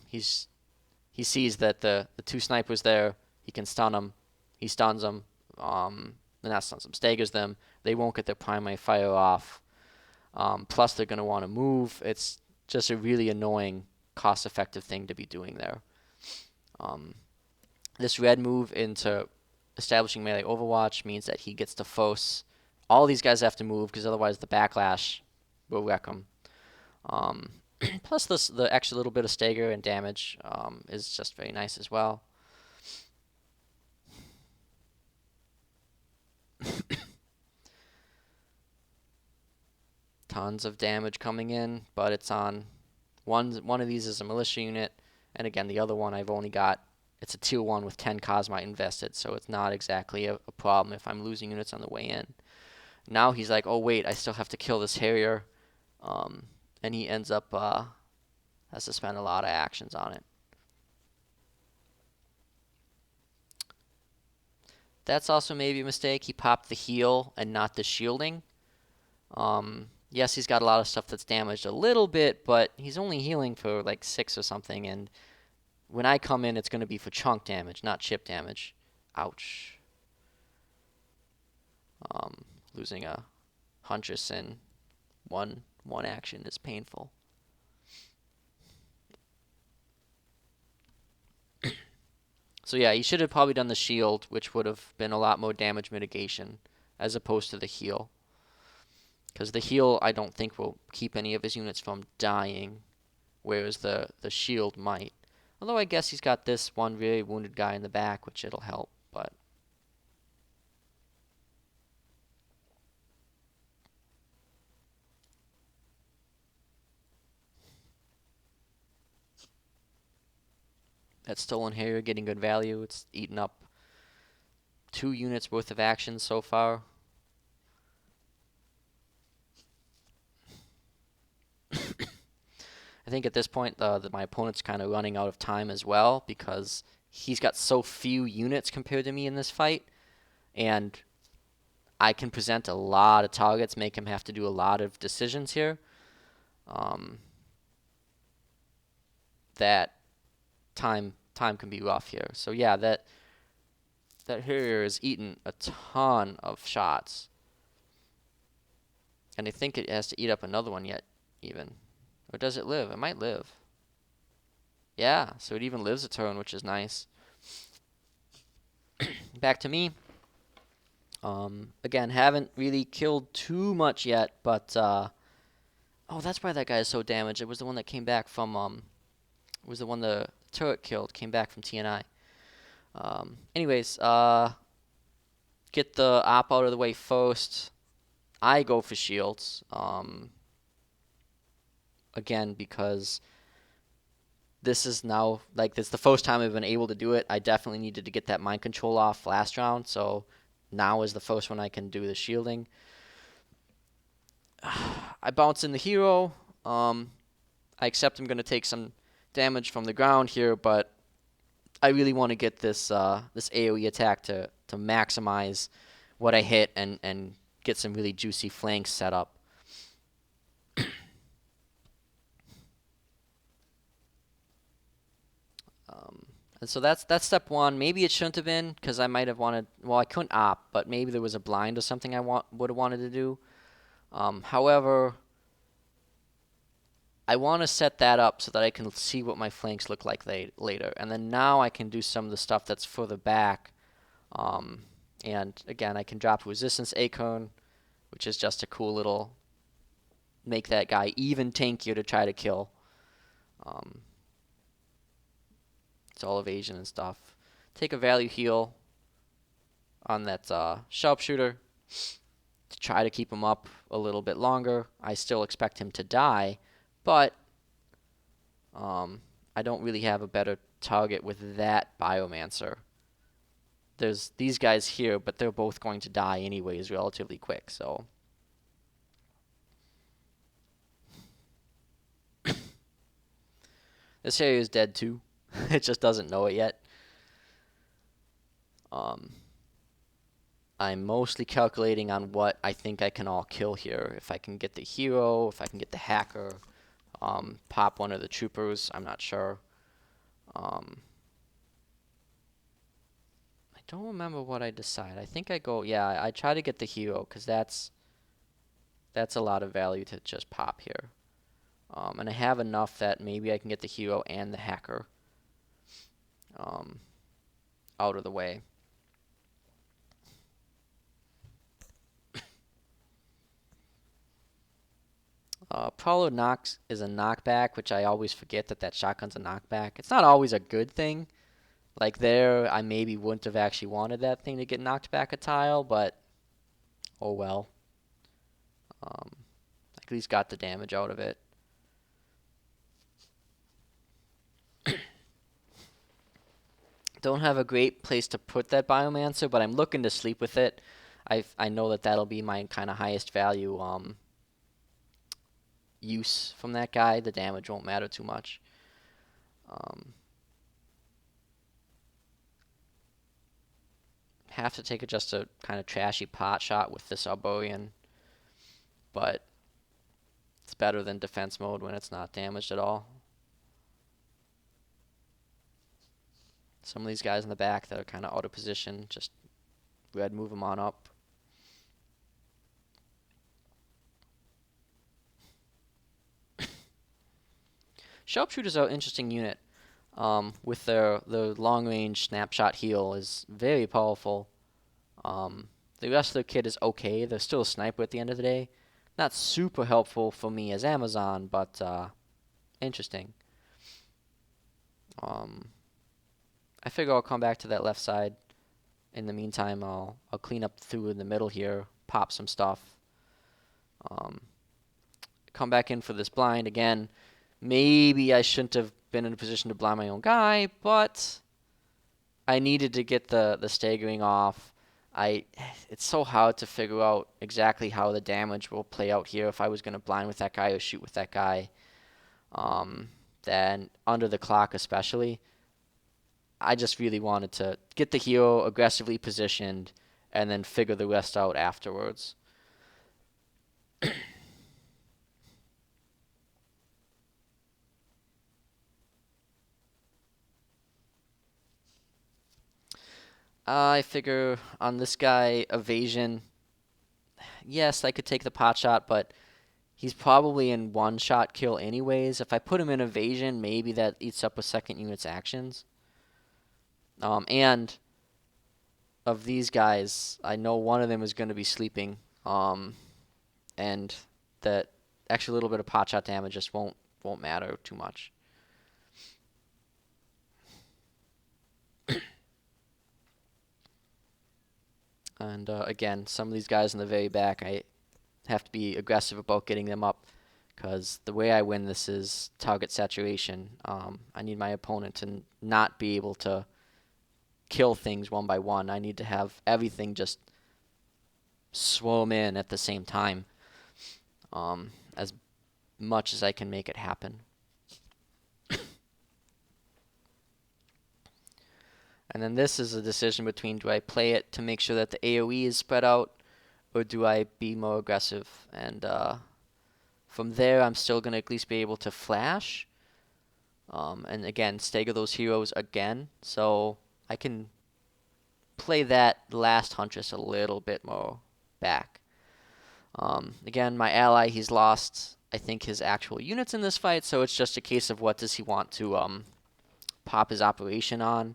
S1: He sees that the two snipers there, he can stun them. He stuns them. Not stuns them, staggers them. They won't get their primary fire off. Plus, they're going to want to move. It's just a really annoying, cost-effective thing to be doing there. This red move into establishing melee overwatch means that he gets to force all these guys have to move, because otherwise the backlash will wreck them. Plus, the extra little bit of stagger and damage is just very nice as well. Tons of damage coming in, but it's on one of these is a militia unit, and again the other one I've only got, it's a tier 1 with 10 Cosmite invested, so it's not exactly a problem if I'm losing units on the way in. Now he's like, oh wait, I still have to kill this Harrier, and he ends up has to spend a lot of actions on it. That's also maybe a mistake. He popped the heal and not the shielding. Yes, he's got a lot of stuff that's damaged a little bit, but he's only healing for like 6 or something, and when I come in, it's going to be for chunk damage, not chip damage. Ouch. Losing a Huntress in one action is painful. So yeah, he should have probably done the shield, which would have been a lot more damage mitigation as opposed to the heal. Because the heal, I don't think, will keep any of his units from dying, whereas the shield might. Although I guess he's got this one very wounded guy in the back, which it'll help, but... That stolen Harrier getting good value. It's eaten up 2 units worth of action so far. I think at this point my opponent's kind of running out of time as well because he's got so few units compared to me in this fight, and I can present a lot of targets, make him have to do a lot of decisions here. That time can be rough here. So yeah, that Harrier is eating a ton of shots, and I think it has to eat up another one yet, even. Or does it live? It might live. Yeah, so it even lives a turn, which is nice. Back to me. Again, haven't really killed too much yet, but oh, that's why that guy is so damaged. It was the one that came back from it was the one the turret killed, came back from TNI. Anyways, get the op out of the way first. I go for shields. Again, because this is now, like, this is the first time I've been able to do it. I definitely needed to get that mind control off last round, so now is the first one I can do the shielding. I bounce in the hero. I accept I'm going to take some damage from the ground here, but I really want to get this this AoE attack to maximize what I hit and get some really juicy flanks set up. And so that's step one. Maybe it shouldn't have been because I might have wanted. Well, I couldn't opt, but maybe there was a blind or something I would have wanted to do. However, I want to set that up so that I can see what my flanks look like later, and then now I can do some of the stuff that's further back. And again, I can drop resistance acorn, which is just a cool little make that guy even tankier to try to kill. It's all evasion and stuff. Take a value heal on that sharpshooter to try to keep him up a little bit longer. I still expect him to die, but I don't really have a better target with that Biomancer. There's these guys here, but they're both going to die anyways relatively quick, so. This area is dead too. It just doesn't know it yet. I'm mostly calculating on what I think I can all kill here. If I can get the hero, if I can get the hacker, pop one of the troopers, I'm not sure. I don't remember what I decide. I think I go, yeah, I try to get the hero because that's a lot of value to just pop here. And I have enough that maybe I can get the hero and the hacker out of the way. Prolo knocks is a knockback, which I always forget that shotgun's a knockback. It's not always a good thing. Like there, I maybe wouldn't have actually wanted that thing to get knocked back a tile, but oh well. At least got the damage out of it. Don't have a great place to put that Biomancer, but I'm looking to sleep with it. I know that that'll be my kind of highest value use from that guy. The damage won't matter too much. Have to take just a kind of trashy pot shot with this Arborean, but it's better than defense mode when it's not damaged at all. Some of these guys in the back that are kind of out of position, just go ahead and move them on up. Sharpshooters are an interesting unit. With their long-range snapshot heal is very powerful. The rest of their kit is okay. They're still a sniper at the end of the day. Not super helpful for me as Amazon, but interesting. I figure I'll come back to that left side. In the meantime, I'll clean up through in the middle here, pop some stuff. Come back in for this blind again. Maybe I shouldn't have been in a position to blind my own guy, but I needed to get the staggering off. I it's so hard to figure out exactly how the damage will play out here if I was going to blind with that guy or shoot with that guy. Um, then under the clock especially, I just really wanted to get the hero aggressively positioned and then figure the rest out afterwards. I figure on this guy, evasion. Yes, I could take the pot shot, but he's probably in one shot kill anyways. If I put him in evasion, maybe that eats up a second unit's actions. And of these guys, I know one of them is going to be sleeping. And that extra little bit of pot shot damage just won't matter too much. And again, some of these guys in the very back, I have to be aggressive about getting them up because the way I win this is target saturation. I need my opponent to not be able to kill things one by one. I need to have everything just swarm in at the same time, as much as I can make it happen. And then this is a decision between, do I play it to make sure that the AoE is spread out, or do I be more aggressive? And from there, I'm still going to at least be able to flash. And again, stagger those heroes again. So I can play that last Huntress a little bit more back. Again, my ally, he's lost, I think, his actual units in this fight. So it's just a case of what does he want to pop his operation on.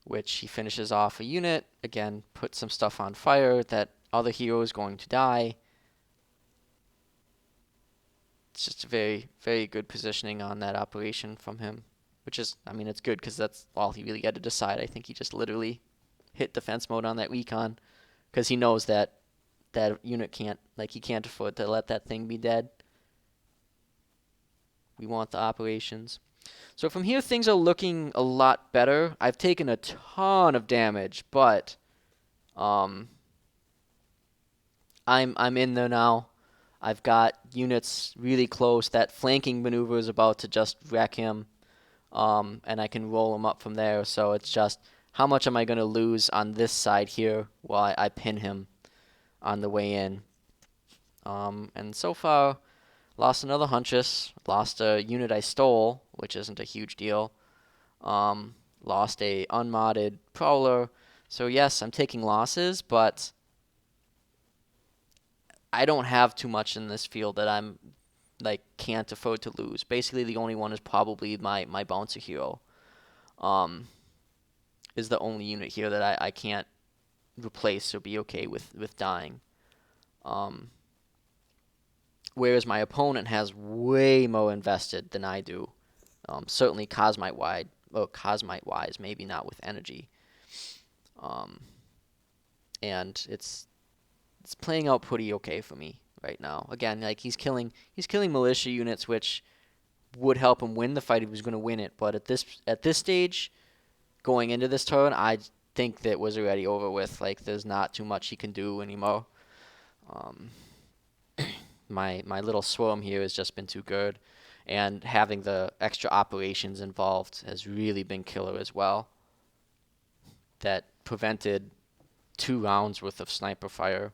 S1: Which he finishes off a unit, again, put some stuff on fire, that other hero is going to die. It's just a very, very good positioning on that operation from him, which is, I mean, it's good because that's all he really had to decide. I think he just literally hit defense mode on that recon because he knows that that unit can't, like, he can't afford to let that thing be dead. We want the operations. So from here, things are looking a lot better. I've taken a ton of damage, but um, I'm in there now. I've got units really close. That flanking maneuver is about to just wreck him, and I can roll him up from there. So it's just how much am I going to lose on this side here while I pin him on the way in. And so far, lost another Huntress, lost a unit I stole, which isn't a huge deal. Lost a unmodded Prowler. So yes, I'm taking losses, but I don't have too much in this field that I'm like can't afford to lose. Basically, the only one is probably my Bouncer hero. Is the only unit here that I can't replace or be okay with dying. Um, whereas my opponent has way more invested than I do. Certainly Cosmite wise, maybe not with energy. Um, and it's playing out pretty okay for me right now. Again, like he's killing militia units, which would help him win the fight if he was going to win it. But at this stage, going into this turn, I think that was already over with. Like there's not too much he can do anymore. Um, my little swarm here has just been too good, and having the extra operations involved has really been killer as well. That prevented 2 rounds worth of sniper fire,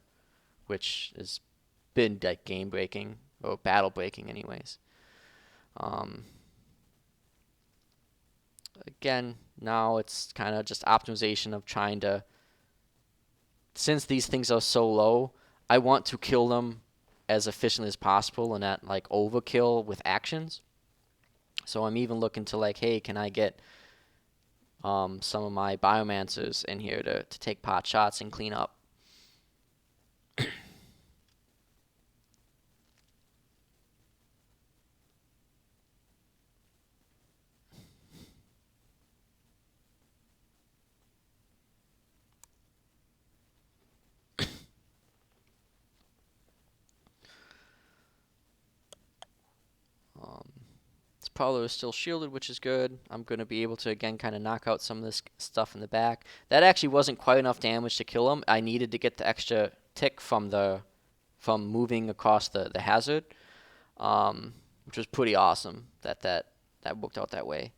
S1: which has been like game breaking or battle breaking, anyways. Um, Again, now it's kind of just optimization of trying to. Since these things are so low, I want to kill them as efficiently as possible and not like overkill with actions. So I'm even looking to like, hey, can I get some of my biomancers in here to take pot shots and clean up. It's Prowler is still shielded, which is good. I'm going to be able to, again, kind of knock out some of this stuff in the back. That actually wasn't quite enough damage to kill him. I needed to get the extra tick from moving across the hazard, which was pretty awesome that worked out that way.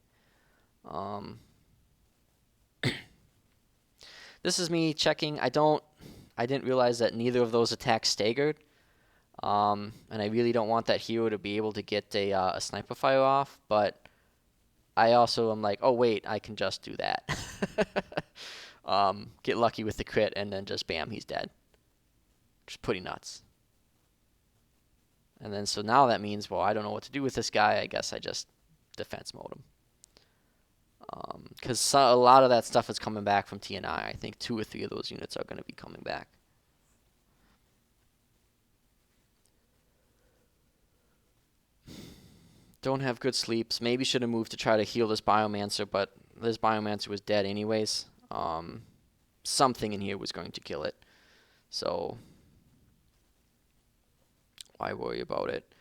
S1: This is me checking. I didn't realize that neither of those attacks staggered. And I really don't want that hero to be able to get a sniper fire off, but I also am like, oh wait, I can just do that. Get lucky with the crit, and then just bam, he's dead. Just pretty nuts. And then so now that means, well, I don't know what to do with this guy. I guess I just defense mode him. Because a lot of that stuff is coming back from TNI. I think 2 or 3 of those units are going to be coming back. Don't have good sleeps. Maybe should have moved to try to heal this Biomancer, but this Biomancer was dead anyways. Something in here was going to kill it. So why worry about it?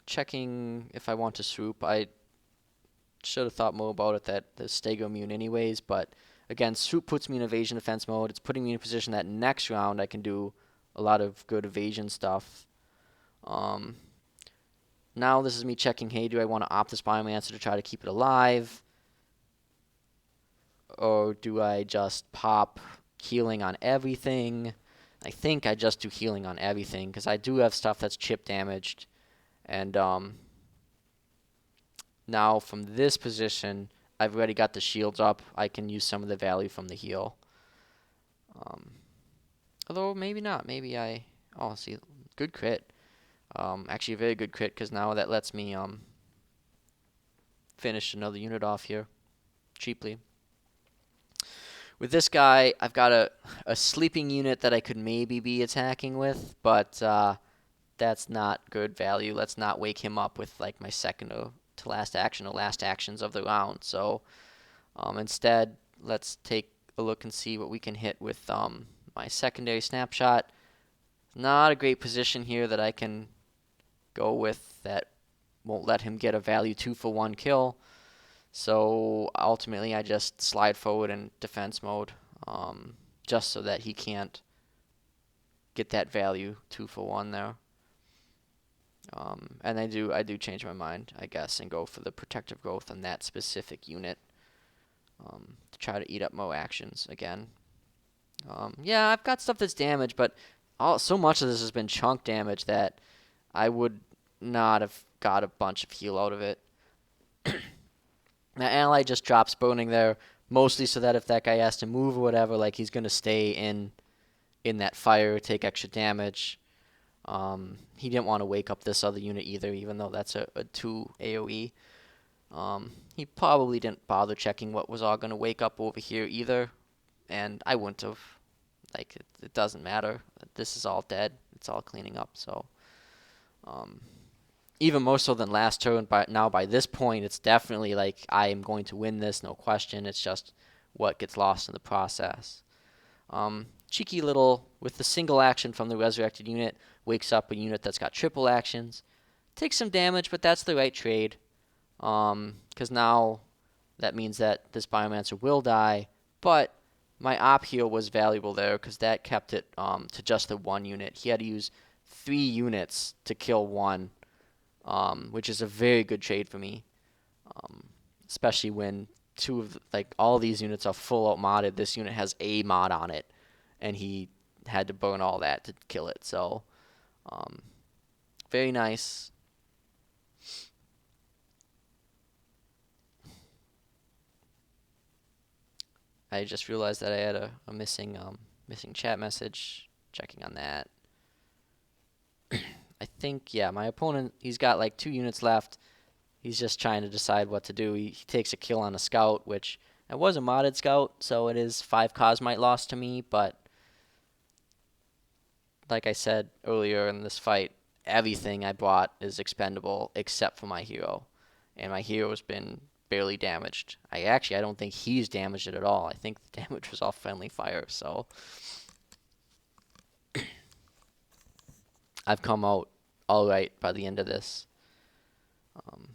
S1: Checking if I want to swoop. I should have thought more about it, that the stagger immune anyways, but again, swoop puts me in evasion defense mode. It's putting me in a position that next round I can do a lot of good evasion stuff. Now this is me checking, hey, do I want to opt this Biomancer to try to keep it alive? Or do I just pop healing on everything? I think I just do healing on everything, because I do have stuff that's chip damaged. And now from this position, I've already got the shields up. I can use some of the value from the heal. Although maybe not. Maybe oh, see, good crit. Actually a very good crit, because now that lets me finish another unit off here cheaply. With this guy, I've got a sleeping unit that I could maybe be attacking with, but that's not good value. Let's not wake him up with like my second to last action or last actions of the round. So instead, let's take a look and see what we can hit with my secondary snapshot. Not a great position here that I can go with that won't let him get a value 2-for-1 kill. So ultimately, I just slide forward in defense mode, just so that he can't get that value 2-for-1 there. And I do change my mind, I guess, and go for the protective growth on that specific unit, to try to eat up more actions again. Yeah, I've got stuff that's damaged, but so much of this has been chunk damage that I would not have got a bunch of heal out of it. My ally just drops burning there, mostly so that if that guy has to move or whatever, like, he's going to stay in that fire, take extra damage. He didn't want to wake up this other unit either, even though that's a 2 AoE. He probably didn't bother checking what was all going to wake up over here either, and I wouldn't have. Like, it doesn't matter. This is all dead. It's all cleaning up, so... even more so than last turn, but now by this point, it's definitely like I am going to win this, no question. It's just what gets lost in the process. Cheeky little, with the single action from the resurrected unit, wakes up a unit that's got triple actions. Takes some damage, but that's the right trade. Because now that means that this Biomancer will die, but my op heal was valuable there because that kept it to just the 1 unit. He had to use 3 units to kill 1. Which is a very good trade for me, especially when all these units are full out modded. This unit has a mod on it, and he had to burn all that to kill it. So, very nice. I just realized that I had a missing chat message. Checking on that. I think, yeah, my opponent, he's got like 2 units left. He's just trying to decide what to do. He takes a kill on a scout, which I was a modded scout, so it is 5 Cosmite loss to me, but like I said earlier in this fight, everything I bought is expendable except for my hero. And my hero's been barely damaged. I don't think he's damaged it at all. I think the damage was all friendly fire, so... I've come out all right by the end of this. Um,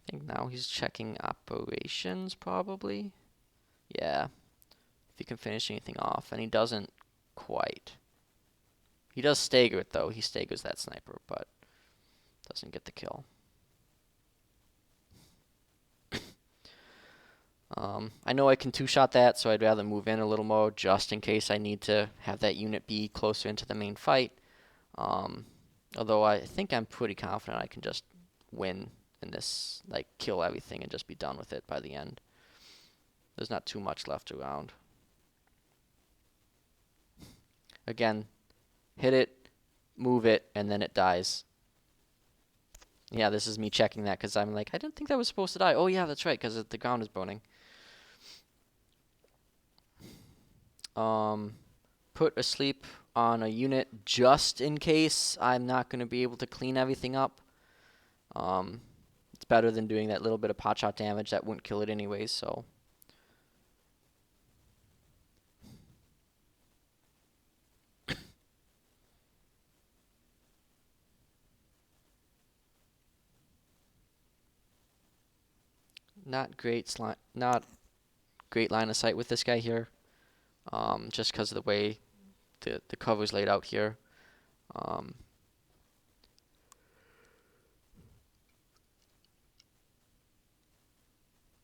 S1: I think now he's checking operations, probably. Yeah, if he can finish anything off, and he doesn't quite. He does stagger it, though. He staggers that sniper, but doesn't get the kill. I know I can two-shot that, so I'd rather move in a little more just in case I need to have that unit be closer into the main fight. Um, Although I think I'm pretty confident I can just win in this, like kill everything and just be done with it by the end. There's not too much left around. Again, hit it, move it, and then it dies. Yeah, this is me checking that because I'm like, I didn't think that was supposed to die. Oh yeah, that's right, because the ground is burning. Put a sleep on a unit just in case I'm not going to be able to clean everything up. It's better than doing that little bit of pot shot damage that wouldn't kill it anyways, so. Not great line of sight with this guy here. Just because of the way the cover's laid out here. Um,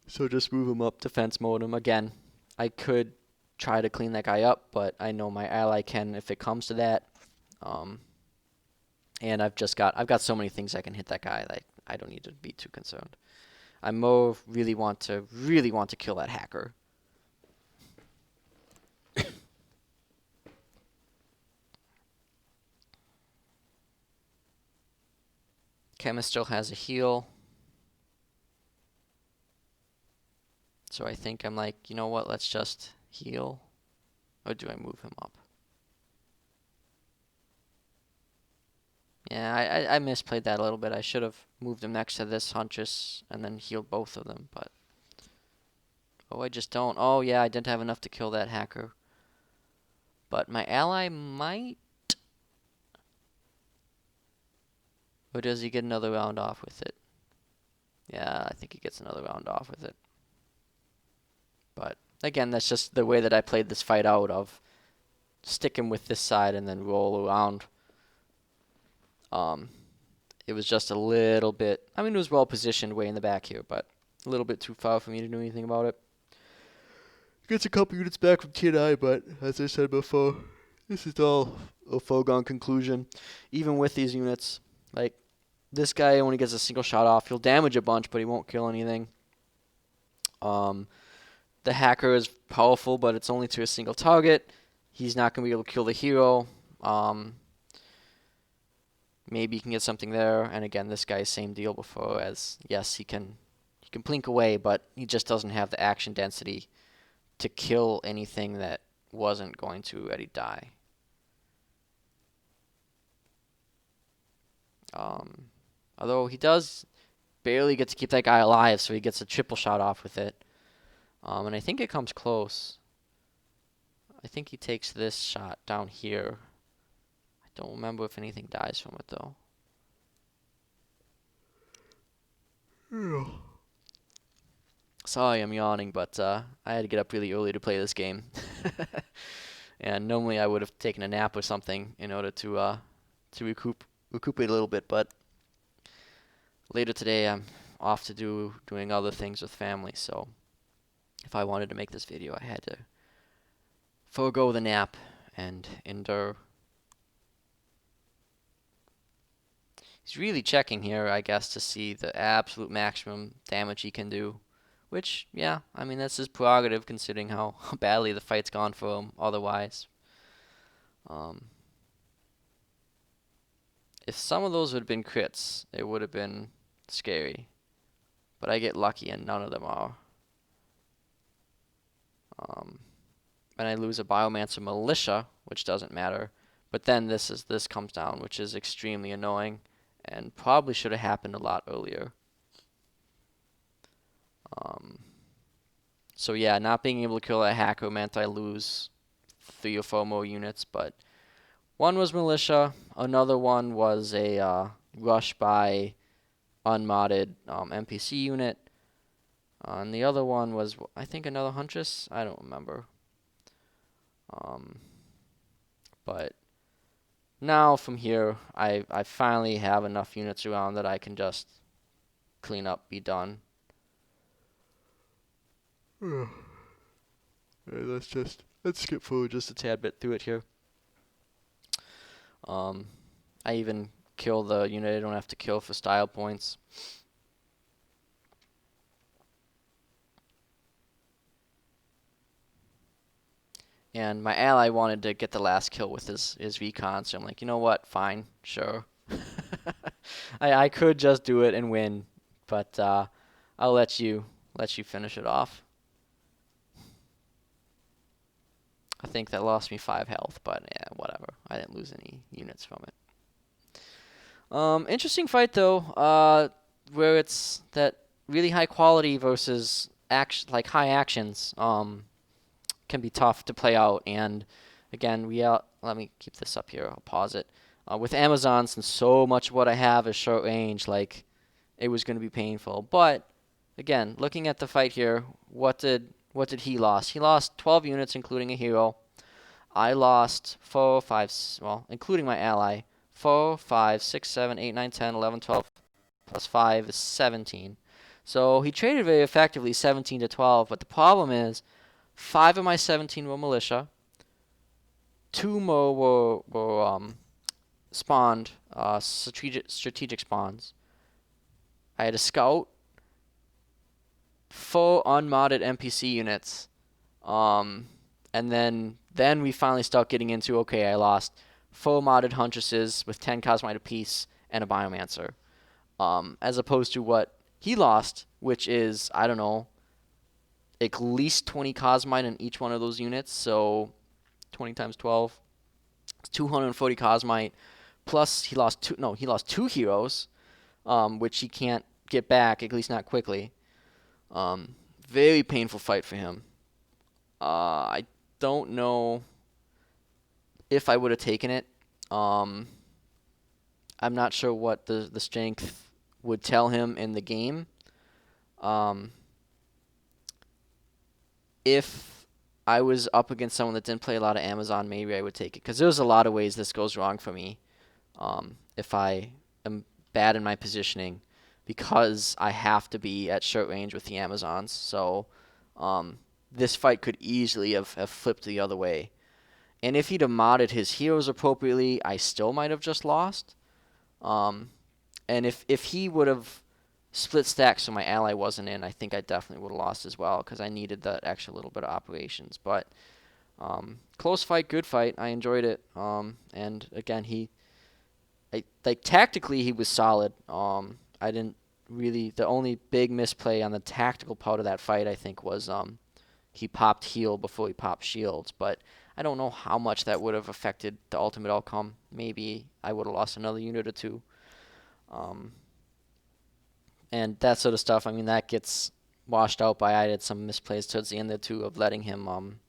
S1: so just move him up, defense mode him. Again, I could try to clean that guy up, but I know my ally can if it comes to that. And I've got so many things I can hit that guy that I don't need to be too concerned. I more really want to kill that hacker. Chemist still has a heal. So I think I'm like, you know what, let's just heal. Or do I move him up? Yeah, I misplayed that a little bit. I should have moved him next to this Huntress and then healed both of them, but. Oh, I just don't. Oh, yeah, I didn't have enough to kill that hacker. But my ally might. Or does he get another round off with it? Yeah, I think he gets another round off with it. But again, that's just the way that I played this fight out of stick him with this side and then roll around. It was just a little bit, I mean, it was well positioned way in the back here, but a little bit too far for me to do anything about it. Gets a couple units back from TNI, but as I said before, this is all a foregone conclusion. Even with these units, like, this guy only gets a single shot off. He'll damage a bunch, but he won't kill anything. The hacker is powerful, but it's only to a single target. He's not going to be able to kill the hero. Maybe he can get something there. And again, this guy's same deal before as, yes, he can blink away, but he just doesn't have the action density to kill anything that wasn't going to already die. Although he does barely get to keep that guy alive, so he gets a triple shot off with it. And I think it comes close. I think he takes this shot down here. I don't remember if anything dies from it, though. Yeah. Sorry, I'm yawning, but I had to get up really early to play this game. And normally I would have taken a nap or something in order to recuperate a little bit, but later today I'm off to doing other things with family, so if I wanted to make this video, I had to forego the nap and endure. He's really checking here, I guess, to see the absolute maximum damage he can do. Which, yeah, I mean, that's his prerogative considering how badly the fight's gone for him otherwise. If some of those would have been crits, it would have been scary. But I get lucky and none of them are. And I lose a Biomancer Militia, which doesn't matter. But then this comes down, which is extremely annoying. And probably should have happened a lot earlier. So yeah, not being able to kill that hacker meant I lose 3 or 4 more units, but One was militia. Another one was a rush by unmodded NPC unit. And the other one was, I think, another huntress. I don't remember. But now from here, I finally have enough units around that I can just clean up, be done. Let's skip forward just a tad bit through it here. I even kill the unit I don't have to kill for style points. And my ally wanted to get the last kill with his recon, so I'm like, you know what? Fine, sure. I could just do it and win, but I'll let you finish it off. I think that lost me 5 health, but yeah, whatever. I didn't lose any units from it. Interesting fight though, where it's that really high quality versus like high actions. Can be tough to play out. And again, let me keep this up here. I'll pause it. With Amazon, since so much of what I have is short range, like it was going to be painful. But again, looking at the fight here, what did he lost? He lost 12 units, including a hero. I lost 4, 5, well, including my ally, 4, 5, 6, 7, 8, 9, 10, 11, 12, plus 5 is 17. So he traded very effectively 17 to 12, but the problem is 5 of my 17 were militia. 2 more were spawned, strategic spawns. I had a scout, 4 unmodded NPC units, and then we finally start getting into, okay, I lost 4 modded huntresses with 10 cosmite apiece and a biomancer, as opposed to what he lost, which is, I don't know, at least 20 cosmite in each one of those units, so 20 times 12, it's 240 cosmite, plus he lost 2 heroes, which he can't get back, at least not quickly. Very painful fight for him. I don't know if I would have taken it. I'm not sure what the strength would tell him in the game. If I was up against someone that didn't play a lot of Amazon, maybe I would take it. Because there's a lot of ways this goes wrong for me. If I am bad in my positioning, because I have to be at short range with the Amazons. So this fight could easily have flipped the other way. And if he'd have modded his heroes appropriately, I still might have just lost. And if he would have split stack so my ally wasn't in, I think I definitely would have lost as well, because I needed that extra little bit of operations. But close fight, good fight. I enjoyed it. And again, tactically he was solid. I didn't really, the only big misplay on the tactical part of that fight, I think, was he popped heal before he popped shields. But I don't know how much that would have affected the ultimate outcome. Maybe I would have lost another unit or two. And that sort of stuff, I mean, that gets washed out by I did some misplays towards the end there too, of letting him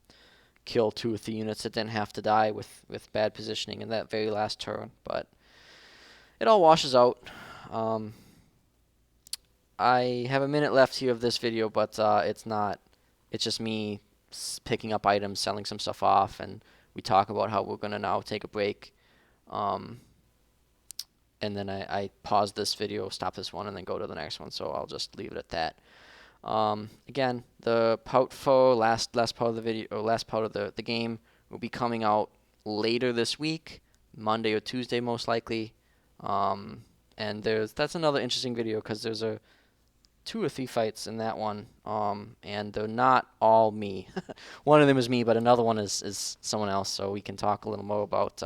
S1: kill 2 of the units that didn't have to die with bad positioning in that very last turn. But it all washes out. I have a minute left here of this video, but it's just me picking up items, selling some stuff off, and we talk about how we're going to now take a break. And then I pause this video, stop this one, and then go to the next one. So I'll just leave it at that. Again, the part 4, last part of the video, or last part of the game, will be coming out later this week, Monday or Tuesday most likely. And that's another interesting video, because there's 2 or 3 fights in that one, and they're not all me. One of them is me, but another one is someone else. So we can talk a little more about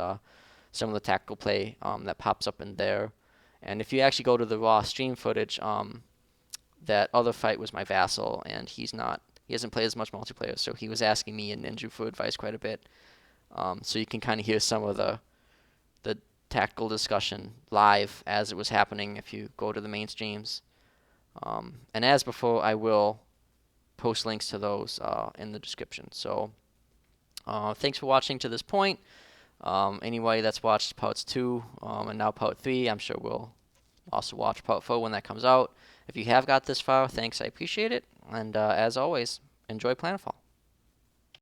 S1: some of the tactical play that pops up in there. And if you actually go to the raw stream footage, that other fight was my vassal, and he hasn't played as much multiplayer, so he was asking me and Ninja for advice quite a bit. So you can kind of hear some of the tactical discussion live as it was happening if you go to the main streams. And as before, I will post links to those in the description. So thanks for watching to this point. Anybody that's watched parts 2 and now part 3, I'm sure will also watch part 4 when that comes out. If you have got this far, thanks, I appreciate it. And as always, enjoy Planetfall.